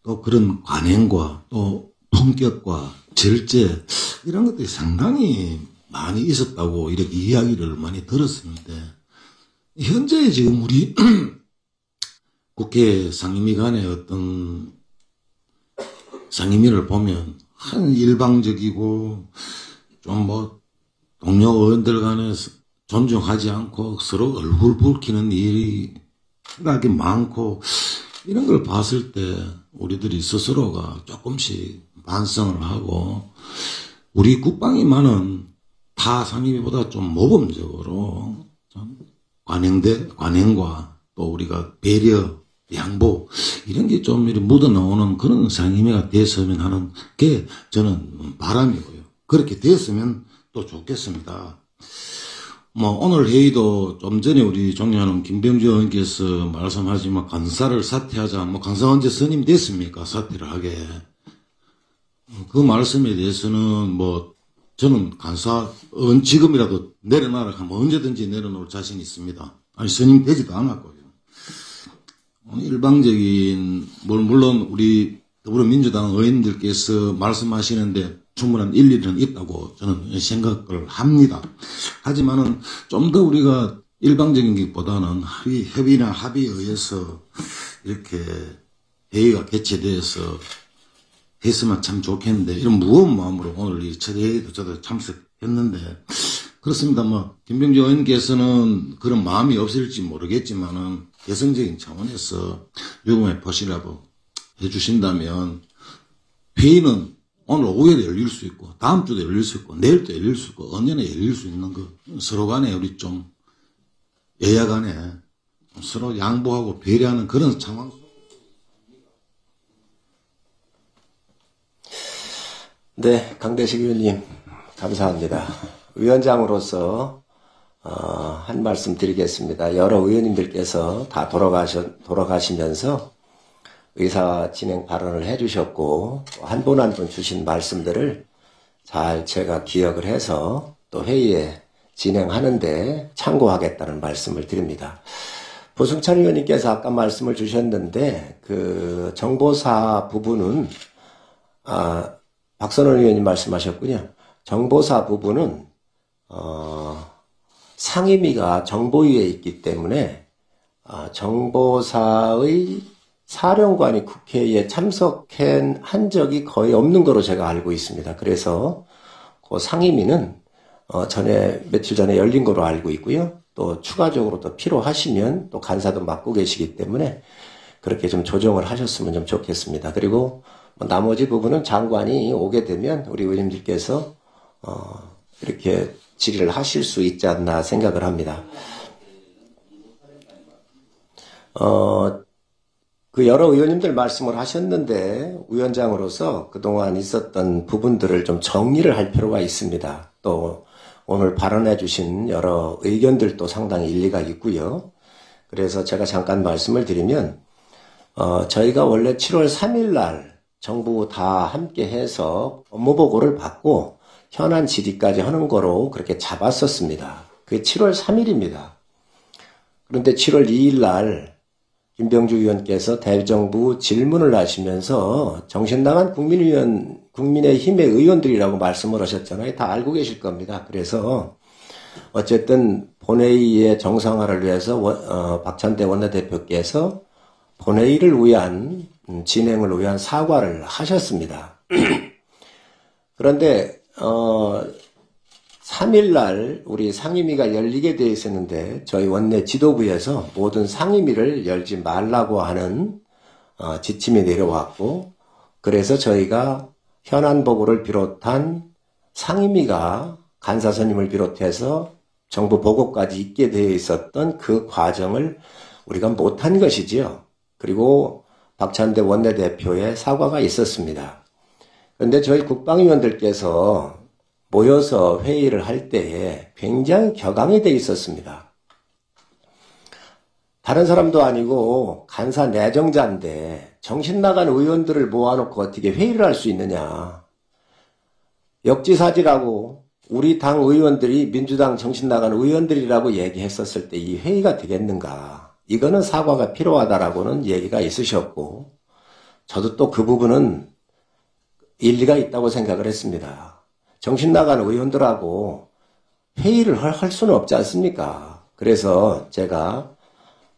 또 그런 관행과 또 품격과 절제 이런 것들이 상당히 많이 있었다고 이렇게 이야기를 많이 들었습니다. 현재 지금 우리 국회 상임위 간의 어떤 상임위를 보면 일방적이고 좀 동료 의원들 간에 존중하지 않고 서로 얼굴 붉히는 일이 생각이 많고 이런 걸 봤을 때 우리들이 스스로가 조금씩 반성을 하고 우리 국방위만은 타 상임위보다 좀 모범적으로 좀 관행과 또 우리가 배려, 양보 이런 게 좀 묻어나오는 그런 상임위가 됐으면 하는 게 저는 바람이고요. 그렇게 됐으면 또 좋겠습니다. 뭐 오늘 회의도 좀 전에 우리 존경하는 김병주 의원께서 말씀하지만 간사를 사퇴하자. 뭐 간사 언제 선임됐습니까? 사퇴를 하게. 그 말씀에 대해서는 뭐 저는 간사 지금이라도 내려놔라 하면 언제든지 내려놓을 자신이 있습니다. 아니 선임되지도 않았고요. 일방적인 물론 우리 더불어민주당 의원님들께서 말씀하시는데 충분한 일리는 있다고 저는 생각을 합니다. 하지만은 좀 더 우리가 일방적인 것보다는 협의나 합의에 의해서 이렇게 회의가 개최되어서 했으면 참 좋겠는데 이런 무거운 마음으로 오늘 이 첫 회의도 저도 참석했는데 그렇습니다. 뭐 김병주 의원께서는 그런 마음이 없을지 모르겠지만은 개성적인 차원에서 요금의 표시라도 해주신다면 회의는 오늘 오후에도 열릴 수 있고 다음 주도 열릴 수 있고 내일도 열릴 수 있고 언제나 열릴 수 있는 거 서로 간에 우리 좀 여야 간에 서로 양보하고 배려하는 그런 상황. 네, 강대식 의원님 감사합니다. 위원장으로서 한 말씀 드리겠습니다. 여러 의원님들께서 다 돌아가시면서 의사 진행 발언을 해주셨고 한 분 한 분 주신 말씀들을 잘 제가 기억을 해서 또 회의에 진행하는데 참고하겠다는 말씀을 드립니다. 부승찬 의원님께서 아까 말씀을 주셨는데 그 정보사 부분은 박선원 의원님 말씀하셨군요. 정보사 부분은 상임위가 정보위에 있기 때문에 정보사의 사령관이 국회에 참석한 적이 거의 없는 거로 제가 알고 있습니다. 그래서 그 상임위는 며칠 전에 열린 거로 알고 있고요. 또 추가적으로 또 필요하시면 또 간사도 맡고 계시기 때문에 그렇게 좀 조정을 하셨으면 좀 좋겠습니다. 그리고 나머지 부분은 장관이 오게 되면 우리 의원님들께서 이렇게 질의를 하실 수 있지 않나 생각을 합니다. 그 여러 의원님들 말씀을 하셨는데 위원장으로서 그동안 있었던 부분들을 좀 정리를 할 필요가 있습니다. 또 오늘 발언해 주신 여러 의견들도 상당히 일리가 있고요. 그래서 제가 잠깐 말씀을 드리면 저희가 원래 7월 3일 날 정부 다 함께 해서 업무보고를 받고 현안 질의까지 하는 거로 그렇게 잡았었습니다. 그게 7월 3일입니다. 그런데 7월 2일 날 김병주 의원께서 대정부 질문을 하시면서 정신나간 국민의힘의 의원들이라고 말씀을 하셨잖아요. 다 알고 계실 겁니다. 그래서 어쨌든 본회의의 정상화를 위해서 박찬대 원내대표께서 본회의를 위한 진행을 위한 사과를 하셨습니다. 그런데 3일날 우리 상임위가 열리게 되어 있었는데 저희 원내 지도부에서 모든 상임위를 열지 말라고 하는 지침이 내려왔고 그래서 저희가 현안 보고를 비롯한 상임위가 간사 선임을 비롯해서 정부 보고까지 있게 되어 있었던 그 과정을 우리가 못한 것이지요. 그리고 박찬대 원내대표의 사과가 있었습니다. 그런데 저희 국방위원들께서 모여서 회의를 할 때에 굉장히 격앙이 돼 있었습니다. 다른 사람도 아니고 간사 내정자인데 정신나간 의원들을 모아놓고 어떻게 회의를 할 수 있느냐. 역지사지라고 우리 당 의원들이 민주당 정신나간 의원들이라고 얘기했었을 때 이 회의가 되겠는가. 이거는 사과가 필요하다라고는 얘기가 있으셨고 저도 또 그 부분은 일리가 있다고 생각을 했습니다. 정신나간 의원들하고 회의를 할 수는 없지 않습니까? 그래서 제가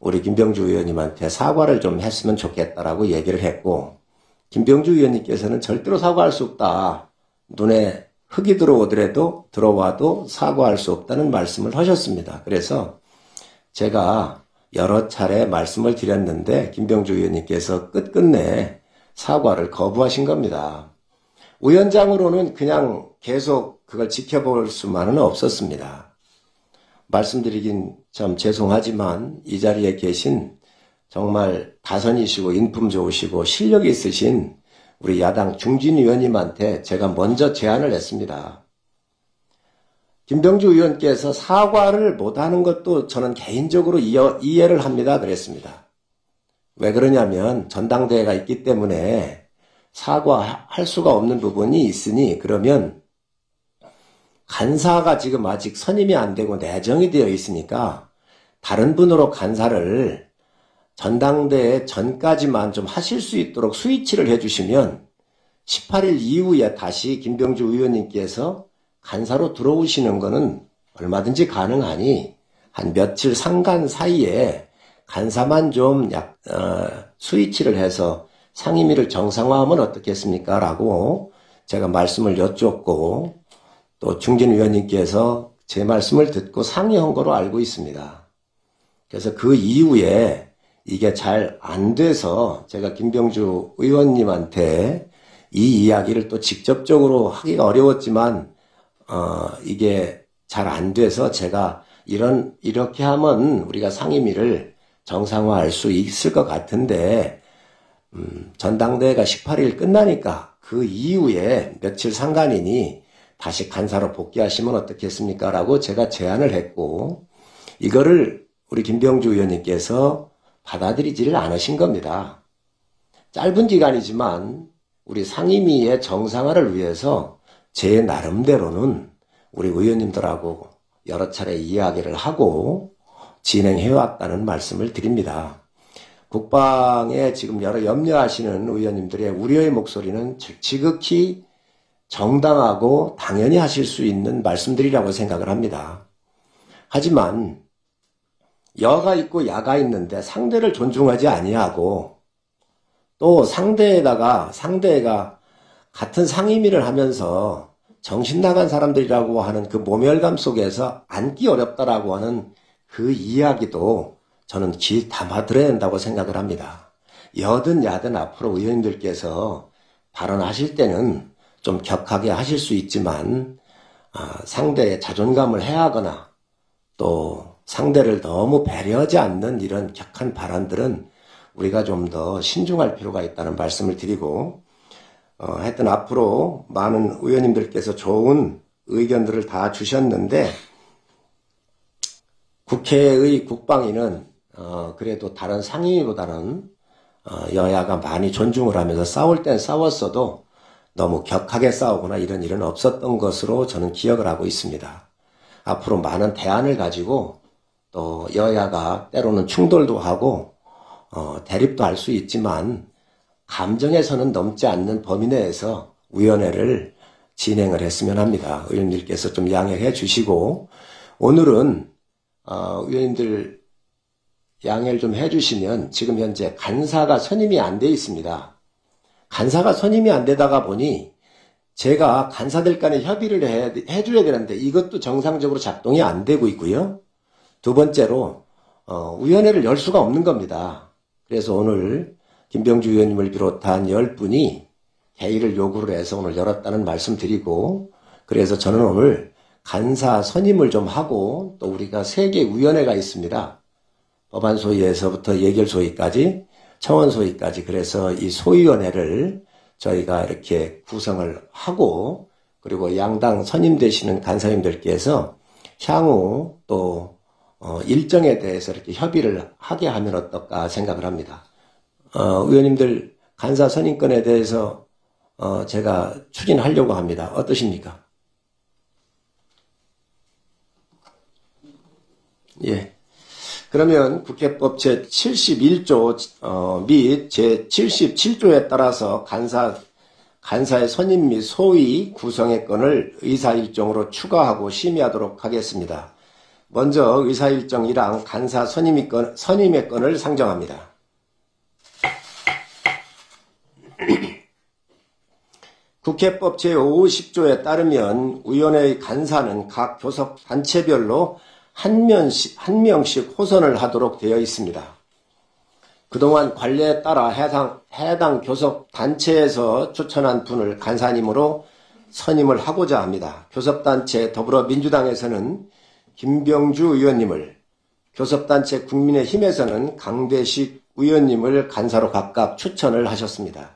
우리 김병주 의원님한테 사과를 좀 했으면 좋겠다라고 얘기를 했고 김병주 의원님께서는 절대로 사과할 수 없다. 눈에 흙이 들어와도 사과할 수 없다는 말씀을 하셨습니다. 그래서 제가 여러 차례 말씀을 드렸는데 김병주 의원님께서 끝끝내 사과를 거부하신 겁니다. 위원장으로는 그냥 계속 그걸 지켜볼 수만은 없었습니다. 말씀드리긴 참 죄송하지만 이 자리에 계신 정말 다선이시고 인품 좋으시고 실력이 있으신 우리 야당 중진 의원님한테 제가 먼저 제안을 했습니다. 김병주 의원께서 사과를 못하는 것도 저는 개인적으로 이해를 합니다. 그랬습니다. 왜 그러냐면 전당대회가 있기 때문에 사과할 수가 없는 부분이 있으니, 그러면 간사가 지금 아직 선임이 안 되고 내정이 되어 있으니까 다른 분으로 간사를 전당대회 전까지만 좀 하실 수 있도록 스위치를 해주시면 18일 이후에 다시 김병주 의원님께서 간사로 들어오시는 거는 얼마든지 가능하니 한 며칠 상간 사이에 간사만 좀 스위치를 해서 상임위를 정상화하면 어떻겠습니까? 라고 제가 말씀을 여쭙고, 또 중진 의원님께서 제 말씀을 듣고 상의한 거로 알고 있습니다. 그래서 그 이후에 이게 잘 안 돼서 제가 김병주 의원님한테 이 이야기를 또 직접적으로 하기가 어려웠지만, 이게 잘 안 돼서 제가 이렇게 하면 우리가 상임위를 정상화할 수 있을 것 같은데, 전당대회가 18일 끝나니까 그 이후에 며칠 상간이니 다시 간사로 복귀하시면 어떻겠습니까? 라고 제가 제안을 했고, 이거를 우리 김병주 의원님께서 받아들이지를 않으신 겁니다. 짧은 기간이지만 우리 상임위의 정상화를 위해서 제 나름대로는 우리 의원님들하고 여러 차례 이야기를 하고 진행해왔다는 말씀을 드립니다. 국방에 지금 여러 염려하시는 의원님들의 우려의 목소리는 지극히 정당하고 당연히 하실 수 있는 말씀들이라고 생각을 합니다. 하지만 여가 있고 야가 있는데 상대를 존중하지 아니하고, 또 상대가 같은 상임위를 하면서 정신 나간 사람들이라고 하는 그 모멸감 속에서 앉기 어렵다라고 하는 그 이야기도 저는 귀 담아 들어야 된다고 생각을 합니다. 여든 야든 앞으로 의원님들께서 발언하실 때는 좀 격하게 하실 수 있지만, 상대의 자존감을 해하거나 또 상대를 너무 배려하지 않는 이런 격한 발언들은 우리가 좀 더 신중할 필요가 있다는 말씀을 드리고, 하여튼 앞으로 많은 의원님들께서 좋은 의견들을 다 주셨는데, 국회의 국방위는 그래도 다른 상임위보다는 여야가 많이 존중을 하면서 싸울 땐 싸웠어도 너무 격하게 싸우거나 이런 일은 없었던 것으로 저는 기억을 하고 있습니다. 앞으로 많은 대안을 가지고 또 여야가 때로는 충돌도 하고 대립도 할 수 있지만 감정에서는 넘지 않는 범위 내에서 위원회를 진행을 했으면 합니다. 의원님들께서 좀 양해해 주시고, 오늘은 의원님들 양해를 좀 해주시면 지금 현재 간사가 선임이 안 돼 있습니다. 간사가 선임이 안 되다가 보니 제가 간사들 간에 협의를 해줘야 되는데 이것도 정상적으로 작동이 안 되고 있고요. 두 번째로 위원회를 열 수가 없는 겁니다. 그래서 오늘 김병주 의원님을 비롯한 10분이 회의를 요구를 해서 오늘 열었다는 말씀 드리고, 그래서 저는 오늘 간사 선임을 좀 하고, 또 우리가 3개 위원회가 있습니다. 법안소위에서부터 예결소위까지, 청원소위까지, 그래서 이 소위원회를 저희가 이렇게 구성을 하고, 그리고 양당 선임되시는 간사님들께서 향후 또 일정에 대해서 이렇게 협의를 하게 하면 어떨까 생각을 합니다. 의원님들 간사 선임권에 대해서 제가 추진하려고 합니다. 어떠십니까? 예. 그러면 국회법 제71조 및 제77조에 따라서 간사의 선임 및 소위 구성의 건을 의사일정으로 추가하고 심의하도록 하겠습니다. 먼저 의사일정 1항 간사 선임의 건을 상정합니다. 국회법 제50조에 따르면 위원회의 간사는 각 교섭 단체별로 한 명씩 호선을 하도록 되어 있습니다. 그동안 관례에 따라 해당 교섭 단체에서 추천한 분을 간사님으로 선임을 하고자 합니다. 교섭단체 더불어민주당에서는 김병주 의원님을, 교섭단체 국민의힘에서는 강대식 의원님을 간사로 각각 추천을 하셨습니다.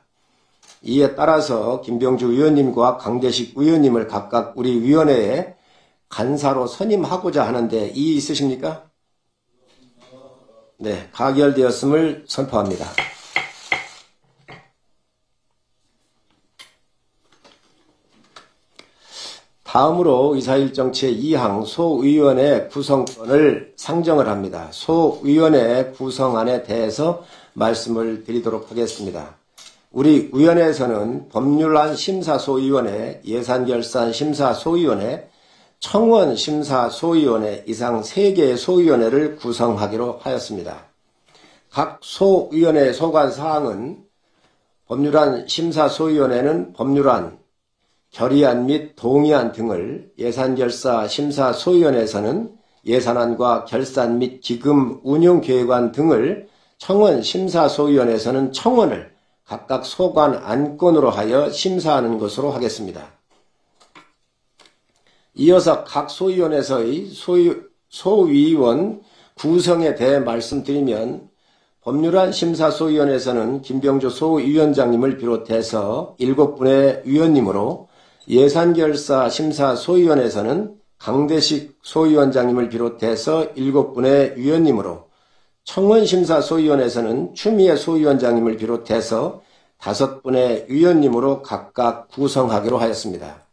이에 따라서 김병주 의원님과 강대식 의원님을 각각 우리 위원회에 간사로 선임하고자 하는데 이의 있으십니까? 네, 가결되었음을 선포합니다. 다음으로 의사일정 제2항 소위원회 구성권을 상정을 합니다. 소위원회 구성안에 대해서 말씀을 드리도록 하겠습니다. 우리 위원회에서는 법률안 심사소위원회, 예산결산 심사소위원회, 청원 심사소위원회 이상 3개의 소위원회를 구성하기로 하였습니다. 각 소위원회 소관사항은 법률안 심사소위원회는 법률안, 결의안 및 동의안 등을, 예산결사 심사소위원회에서는 예산안과 결산 및 기금 운용계획안 등을, 청원 심사소위원회에서는 청원을 각각 소관 안건으로 하여 심사하는 것으로 하겠습니다. 이어서 각 소위원회에서의 소위원 구성에 대해 말씀드리면, 법률안 심사소위원회에서는 김병조 소위원장님을 비롯해서 7분의 위원님으로, 예산결사 심사소위원회에서는 강대식 소위원장님을 비롯해서 7분의 위원님으로, 청원심사소위원회에서는 추미애 소위원장님을 비롯해서 5분의 위원님으로 각각 구성하기로 하였습니다.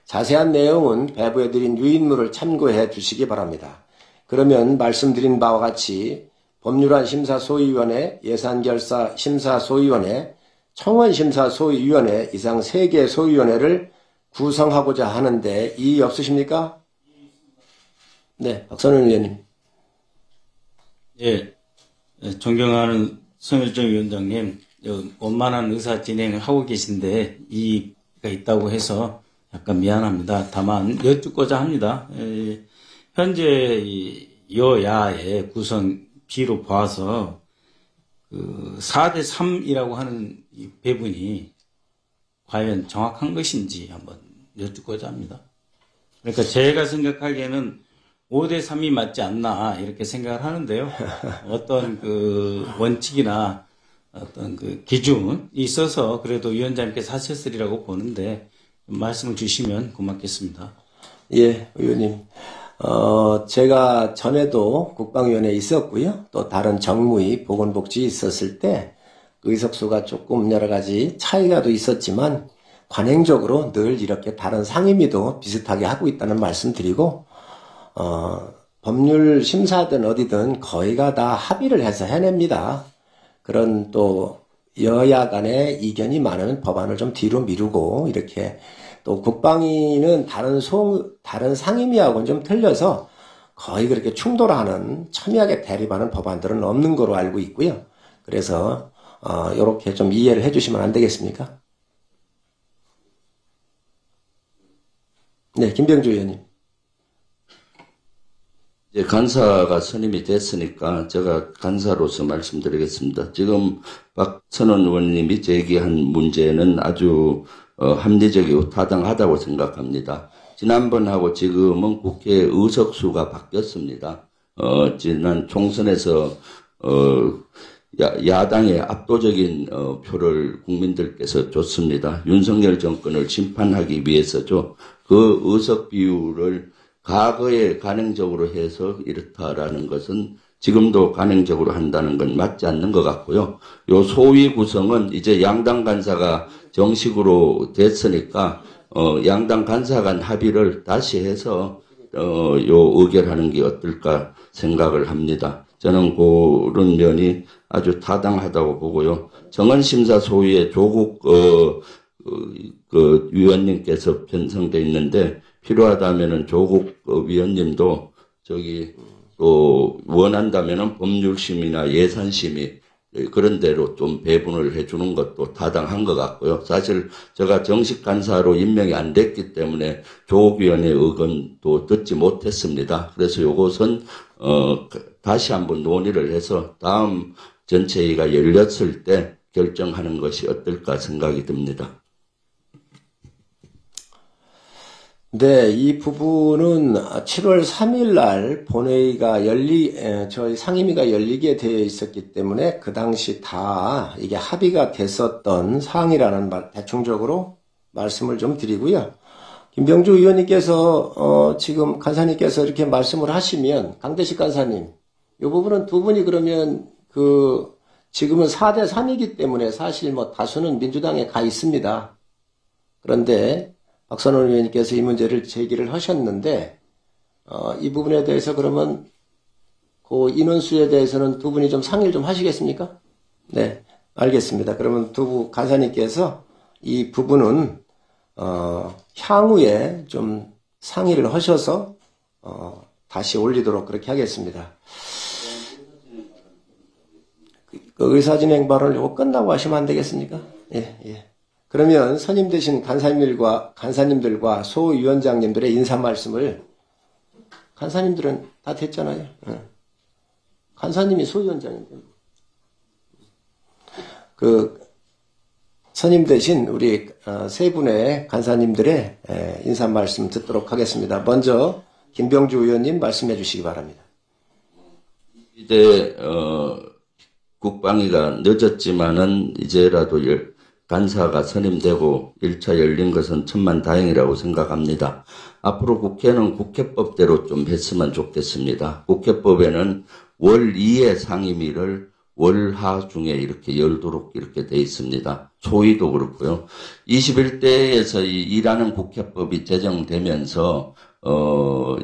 자세한 내용은 배부해드린 유인물을 참고해 주시기 바랍니다. 그러면 말씀드린 바와 같이 법률안 심사소위원회, 예산결사 심사소위원회, 청원심사소위원회 이상 3개의 소위원회를 구성하고자 하는데 이의 없으십니까? 네, 박선원 의원님. 예, 존경하는 성일정 위원장님, 원만한 의사 진행을 하고 계신데 이의가 있다고 해서 약간 미안합니다. 다만 여쭙고자 합니다. 현재 여야의 구성 비로 봐서 4대 3이라고 하는 이 배분이 과연 정확한 것인지 한번 여쭙고자 합니다. 그러니까 제가 생각하기에는 5대 3이 맞지 않나 이렇게 생각을 하는데요. 어떤 그 원칙이나 어떤 그 기준이 있어서 그래도 위원장님께서 하셨으리라고 보는데 말씀을 주시면 고맙겠습니다. 예, 의원님. 제가 전에도 국방위원회에 있었고요. 또 다른 정무위, 보건복지에 있었을 때 의석수가 조금 여러 가지 차이가 또 있었지만 관행적으로 늘 이렇게 다른 상임위도 비슷하게 하고 있다는 말씀 드리고, 법률 심사든 어디든 거의가 다 합의를 해서 해냅니다. 그런 또 여야 간의 이견이 많은 법안을 좀 뒤로 미루고, 이렇게 또 국방위는 다른 상임위하고는 좀 틀려서 거의 그렇게 충돌하는, 첨예하게 대립하는 법안들은 없는 거로 알고 있고요. 그래서 이렇게 좀 이해를 해주시면 안 되겠습니까? 네, 김병주 의원님. 이제 간사가 선임이 됐으니까 제가 간사로서 말씀드리겠습니다. 지금 박선원 의원님이 제기한 문제는 아주 합리적이고 타당하다고 생각합니다. 지난번하고 지금은 국회 의석수가 바뀌었습니다. 지난 총선에서 야당의 압도적인 표를 국민들께서 줬습니다. 윤석열 정권을 심판하기 위해서죠. 그 의석 비율을 과거에 간행적으로 해서 이렇다라는 것은 지금도 간행적으로 한다는 건 맞지 않는 것 같고요. 요 소위 구성은 이제 양당 간사가 정식으로 됐으니까 양당 간사 간 합의를 다시 해서 요 의결하는 게 어떨까 생각을 합니다. 저는 그런 면이 아주 타당하다고 보고요. 정원심사 소위의 조국 그 위원님께서 편성돼 있는데 필요하다면은 조국 위원님도 또 원한다면은 법률심의나 예산심의 그런 대로 좀 배분을 해주는 것도 타당한 것 같고요. 사실 제가 정식 간사로 임명이 안 됐기 때문에 조국위원회 의견도 듣지 못했습니다. 그래서 이것은 다시 한번 논의를 해서 다음 전체회의가 열렸을 때 결정하는 것이 어떨까 생각이 듭니다. 네, 이 부분은 7월 3일 날 본회의가 저희 상임위가 열리게 되어 있었기 때문에 그 당시 다 이게 합의가 됐었던 사항이라는 대충적으로 말씀을 좀 드리고요. 김병주 의원님께서 지금 간사님께서 이렇게 말씀을 하시면 강대식 간사님 이 부분은 두 분이 그러면 지금은 4대 3이기 때문에 사실 뭐 다수는 민주당에 가 있습니다. 그런데 박선원 의원님께서 이 문제를 제기를 하셨는데 이 부분에 대해서 그러면 그 인원수에 대해서는 두 분이 좀 상의를 좀 하시겠습니까? 네, 알겠습니다. 그러면 두 간사님께서 이 부분은 향후에 좀 상의를 하셔서 다시 올리도록 그렇게 하겠습니다. 그 의사진행 발언을 요거 끝나고 하시면 안 되겠습니까? 예, 예. 그러면 선임되신 간사님들과 소위원장님들의 인사 말씀을 간사님들은 다 됐잖아요. 간사님이 소위원장인데. 선임되신 우리 세 분의 간사님들의 인사 말씀 듣도록 하겠습니다. 먼저 김병주 의원님 말씀해 주시기 바랍니다. 이제 국방위가 늦었지만은 이제라도 간사가 선임되고 1차 열린 것은 천만다행이라고 생각합니다. 앞으로 국회는 국회법대로 좀 했으면 좋겠습니다. 국회법에는 월 2회 상임위를 월하 중에 이렇게 열도록 이렇게 돼 있습니다. 소위도 그렇고요. 21대에서 일하는 국회법이 제정되면서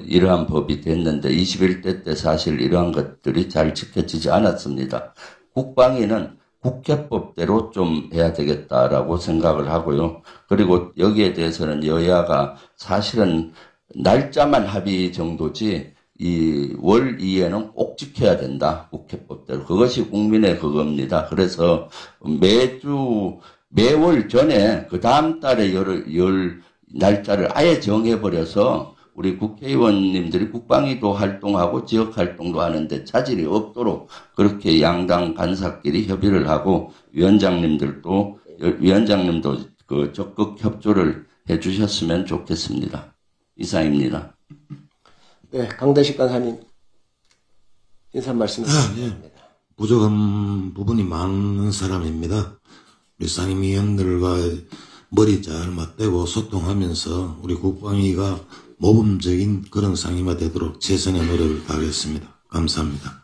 이러한 법이 됐는데 21대 때 사실 이러한 것들이 잘 지켜지지 않았습니다. 국방위는 국회법대로 좀 해야 되겠다라고 생각을 하고요. 그리고 여기에 대해서는 여야가 사실은 날짜만 합의 정도지 이 월 2회는 꼭 지켜야 된다. 국회법대로. 그것이 국민의 그겁니다. 그래서 매월 전에 그 다음 달에 열 날짜를 아예 정해버려서 우리 국회의원님들이 국방위도 활동하고 지역활동도 하는데 차질이 없도록 그렇게 양당 간사끼리 협의를 하고 위원장님도 적극 협조를 해주셨으면 좋겠습니다. 이상입니다. 네, 강대식 간사님 인사 말씀 부탁드립니다. 예. 부족한 부분이 많은 사람입니다. 우리 상임위원들과 머리 잘 맞대고 소통하면서 우리 국방위가 모범적인 그런 상임위가 되도록 최선의 노력을 다하겠습니다. 감사합니다.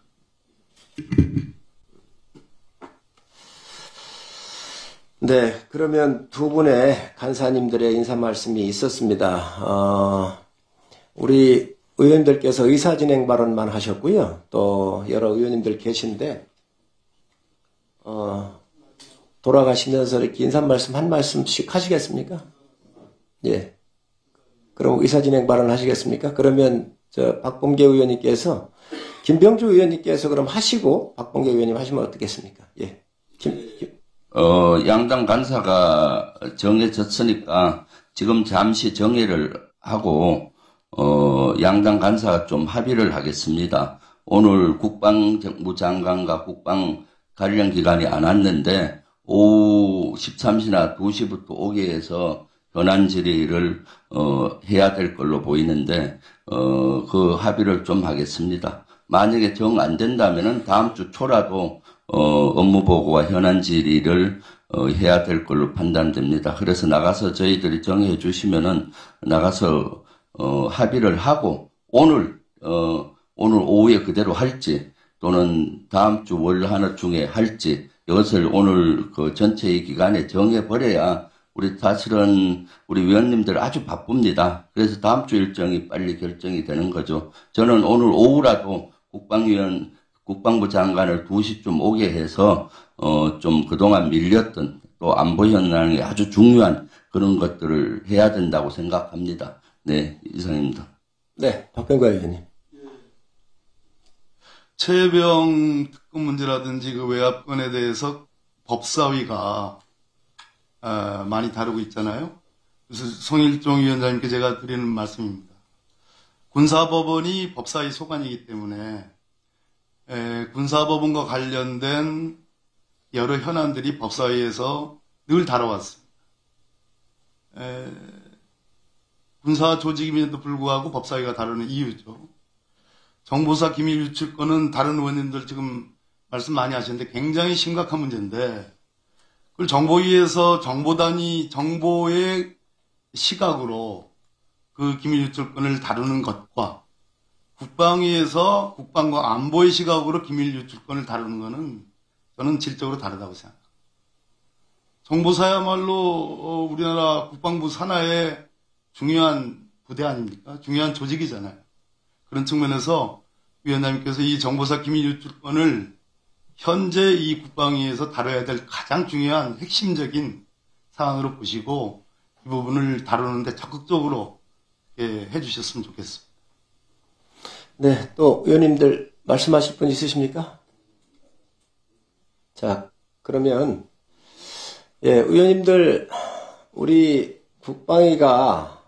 네, 그러면 두 분의 간사님들의 인사 말씀이 있었습니다. 우리 의원님들께서 의사진행 발언만 하셨고요. 또 여러 의원님들 계신데 돌아가시면서 이렇게 인사 말씀 한 말씀씩 하시겠습니까? 예. 그럼 의사진행 발언 하시겠습니까? 그러면 박범계 의원님께서 김병주 의원님께서 그럼 하시고 박범계 의원님 하시면 어떻겠습니까? 예. 양당 간사가 정해졌으니까 지금 잠시 정회를 하고 양당 간사가 좀 합의를 하겠습니다. 오늘 국방부 장관과 국방 관련 기관이 안 왔는데 오후 13시나 2시부터 오게 해서 현안 질의를 해야 될 걸로 보이는데 그 합의를 좀 하겠습니다. 만약에 정 안 된다면은 다음 주 초라도 업무 보고와 현안 질의를 해야 될 걸로 판단됩니다. 그래서 나가서 저희들이 정해 주시면은 나가서 합의를 하고 오늘 오후에 그대로 할지 또는 다음 주 월 하나 중에 할지 이것을 오늘 그 전체의 기간에 정해버려야 우리 사실은 우리 위원님들 아주 바쁩니다. 그래서 다음 주 일정이 빨리 결정이 되는 거죠. 저는 오늘 오후라도 국방부 장관을 2시쯤 오게 해서 좀 그동안 밀렸던 또 안보 현황이 아주 중요한 그런 것들을 해야 된다고 생각합니다. 네, 이상입니다. 네, 박병과 의원님. 최혜병 특검 문제라든지 그 외압건에 대해서 법사위가 많이 다루고 있잖아요. 그래서 송일종 위원장님께 제가 드리는 말씀입니다. 군사법원이 법사위 소관이기 때문에 군사법원과 관련된 여러 현안들이 법사위에서 늘 다뤄왔습니다. 군사 조직임에도 불구하고 법사위가 다루는 이유죠. 정보사 기밀 유출 건은 다른 의원님들 지금 말씀 많이 하시는데 굉장히 심각한 문제인데 그걸 정보위에서 정보의 시각으로 그 기밀 유출권을 다루는 것과 국방위에서 국방과 안보의 시각으로 기밀 유출권을 다루는 것은 저는 질적으로 다르다고 생각합니다. 정보사야말로 우리나라 국방부 산하의 중요한 부대 아닙니까? 중요한 조직이잖아요. 그런 측면에서 위원장님께서 이 정보사 기밀 유출권을 현재 이 국방위에서 다뤄야 될 가장 중요한 핵심적인 사안으로 보시고 이 부분을 다루는데 적극적으로 해주셨으면 좋겠습니다. 네, 또 의원님들 말씀하실 분 있으십니까? 자, 그러면 의원님들 우리 국방위가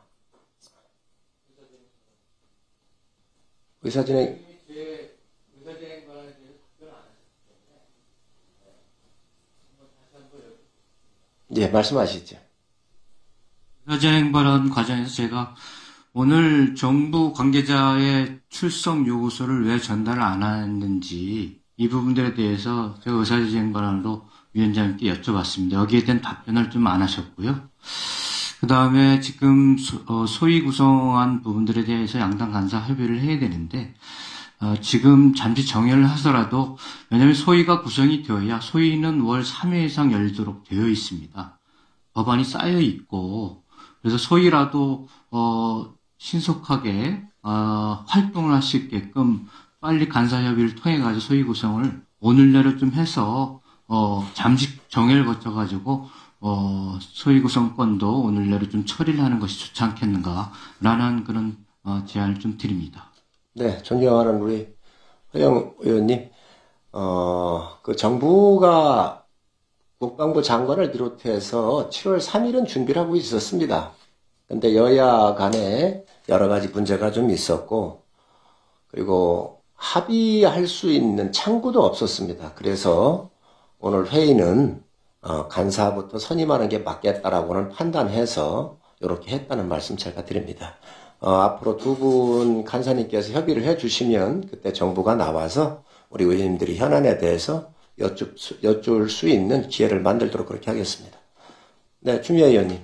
의사진행 말씀하시죠. 의사진행 발언 과정에서 제가 오늘 정부 관계자의 출석 요구서를 왜 전달을 안 했는지 이 부분들에 대해서 제가 의사진행 발언으로 위원장님께 여쭤봤습니다. 여기에 대한 답변을 좀 안 하셨고요. 그 다음에 지금 소위 구성한 부분들에 대해서 양당 간사 협의를 해야 되는데 지금 잠시 정회를 하더라도 왜냐하면 소위가 구성이 되어야 소위는 월 3회 이상 열리도록 되어 있습니다. 법안이 쌓여 있고 그래서 소위라도 신속하게 활동을 할 수 있게끔 빨리 간사 협의를 통해 가지고 소위 구성을 오늘 내로 좀 해서 잠시 정회를 거쳐 가지고 소위 구성권도 오늘 내로 좀 처리를 하는 것이 좋지 않겠는가라는 그런 제안을 좀 드립니다. 네, 존경하는 우리 허영 의원님, 그 정부가 국방부 장관을 비롯해서 7월 3일은 준비를 하고 있었습니다. 근데 여야 간에 여러 가지 문제가 좀 있었고, 그리고 합의할 수 있는 창구도 없었습니다. 그래서 오늘 회의는 간사부터 선임하는 게 맞겠다라고는 판단해서 이렇게 했다는 말씀 제가 드립니다. 앞으로 두 분 간사님께서 협의를 해주시면 그때 정부가 나와서 우리 의원님들이 현안에 대해서 여쭐 수 있는 기회를 만들도록 그렇게 하겠습니다. 네, 추미애 의원님.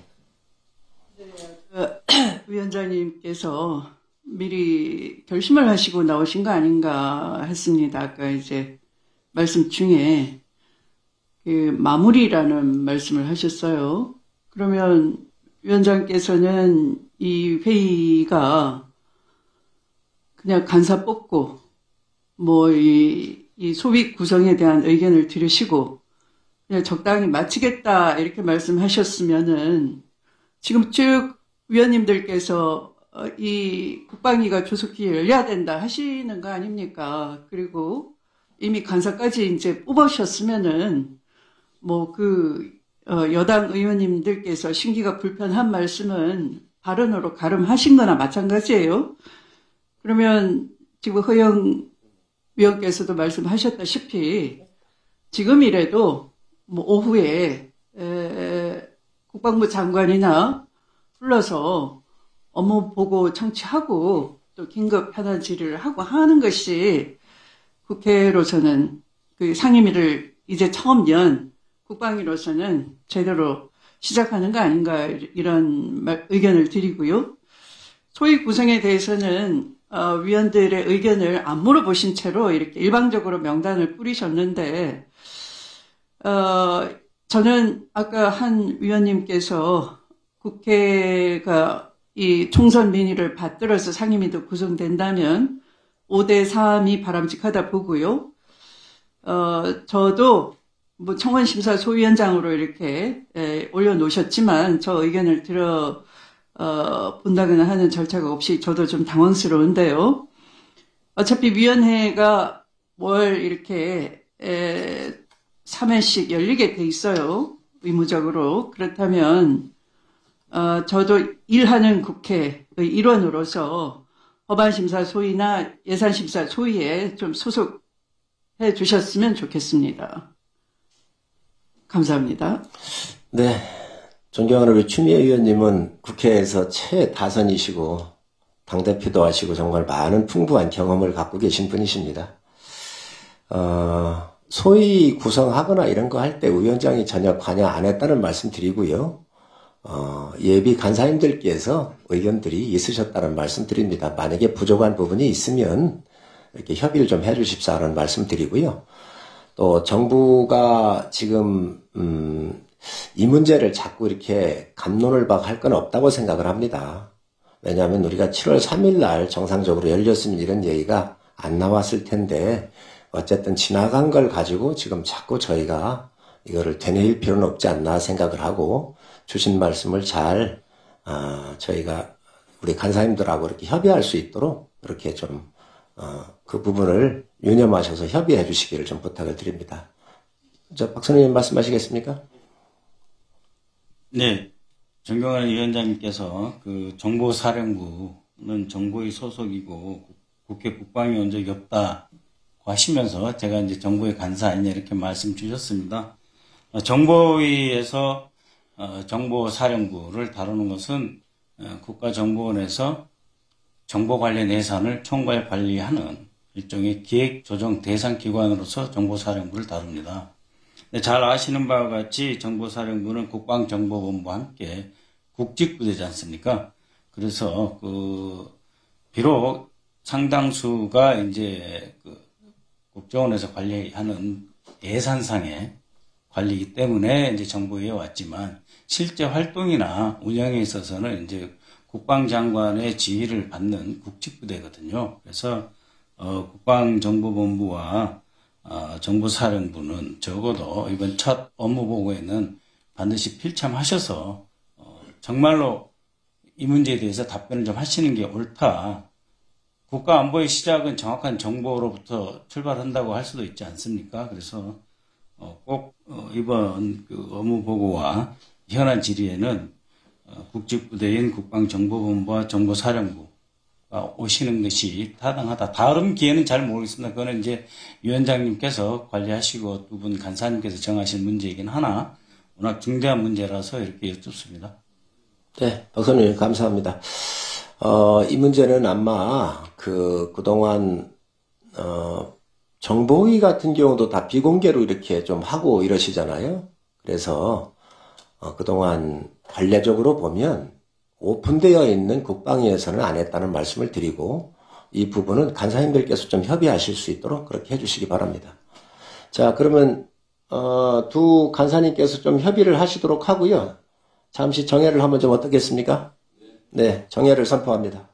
네, 위원장님께서 미리 결심을 하시고 나오신 거 아닌가 했습니다. 아까 이제 말씀 중에 그 마무리라는 말씀을 하셨어요. 그러면 위원장께서는 이 회의가 그냥 간사 뽑고 이 소위 구성에 대한 의견을 들으시고 그냥 적당히 마치겠다 이렇게 말씀하셨으면은 지금 쭉 위원님들께서 이 국방위가 조속히 열려야 된다 하시는 거 아닙니까? 그리고 이미 간사까지 이제 뽑으셨으면은 여당 의원님들께서 심기가 불편한 말씀은 발언으로 가름하신 거나 마찬가지예요. 그러면 지금 허영 위원께서도 말씀하셨다시피 지금이라도 오후에 국방부 장관이나 불러서 업무 보고 청취하고 또 긴급 현안 질의를 하고 하는 것이 국회로서는 그 상임위를 이제 처음 연 국방위로서는 제대로 시작하는 거 아닌가 이런 의견을 드리고요. 소위 구성에 대해서는 위원들의 의견을 안 물어보신 채로 이렇게 일방적으로 명단을 뿌리셨는데 저는 아까 한 위원님께서 국회가 이 총선 민의를 받들어서 상임위도 구성된다면 5대3이 바람직하다 보고요. 저도 청원심사 소위원장으로 이렇게 올려놓으셨지만 저 의견을 본다거나 하는 절차가 없이 저도 좀 당황스러운데요. 어차피 위원회가 월 이렇게 3회씩 열리게 돼 있어요. 의무적으로. 그렇다면 저도 일하는 국회의 일원으로서 법안심사 소위나 예산심사 소위에 좀 소속해 주셨으면 좋겠습니다. 감사합니다. 네. 존경하는 우리 추미애 의원님은 국회에서 최다선이시고 당대표도 하시고 정말 많은 풍부한 경험을 갖고 계신 분이십니다. 소위 구성하거나 이런 거 할 때 위원장이 전혀 관여 안 했다는 말씀 드리고요. 예비 간사님들께서 의견들이 있으셨다는 말씀 드립니다. 만약에 부족한 부분이 있으면 이렇게 협의를 좀 해주십사 하는 말씀 드리고요. 또 정부가 지금 이 문제를 자꾸 이렇게 갑론을 박할 건 없다고 생각을 합니다. 왜냐하면 우리가 7월 3일 날 정상적으로 열렸으면 이런 얘기가 안 나왔을 텐데 어쨌든 지나간 걸 가지고 지금 자꾸 저희가 이거를 되뇌일 필요는 없지 않나 생각을 하고 주신 말씀을 잘 저희가 우리 간사님들하고 이렇게 협의할 수 있도록 이렇게 좀 그 부분을 유념하셔서 협의해 주시기를 좀 부탁을 드립니다. 박선생님 말씀하시겠습니까? 네, 존경하는 위원장님께서 그 정보사령부는 정보의 소속이고 국회 국방위 온 적이 없다고 하시면서 제가 이제 정보의 간사 아니냐 이렇게 말씀 주셨습니다. 정보위에서 정보사령부를 다루는 것은 국가정보원에서 정보 관련 예산을 총괄 관리하는 일종의 기획조정 대상 기관으로서 정보사령부를 다룹니다. 잘 아시는 바와 같이 정보사령부는 국방정보본부와 함께 국직부대지 않습니까? 그래서 비록 상당수가 이제 국정원에서 관리하는 예산상의 관리이기 때문에 이제 정보위에 왔지만 실제 활동이나 운영에 있어서는 이제 국방장관의 지휘를 받는 국직부대거든요. 그래서 국방정보본부와 정보사령부는 적어도 이번 첫 업무보고에는 반드시 필참하셔서 정말로 이 문제에 대해서 답변을 좀 하시는 게 옳다. 국가안보의 시작은 정확한 정보로부터 출발한다고 할 수도 있지 않습니까? 그래서 꼭 이번 업무보고와 현안 질의에는 국직부대인 국방정보본부와 정보사령부가 오시는 것이 타당하다. 다음 기회는 잘 모르겠습니다. 그거는 이제 위원장님께서 관리하시고 두 분 간사님께서 정하실 문제이긴 하나 워낙 중대한 문제라서 이렇게 여쭙습니다. 네, 박선생님 감사합니다. 이 문제는 아마 그동안 정보위 같은 경우도 다 비공개로 이렇게 좀 하고 이러시잖아요. 그래서 그동안 관례적으로 보면 오픈되어 있는 국방위에서는 안 했다는 말씀을 드리고 이 부분은 간사님들께서 좀 협의하실 수 있도록 그렇게 해주시기 바랍니다. 자, 그러면 두 간사님께서 좀 협의를 하시도록 하고요. 잠시 정회를 하면 좀 어떻겠습니까? 네, 정회를 선포합니다.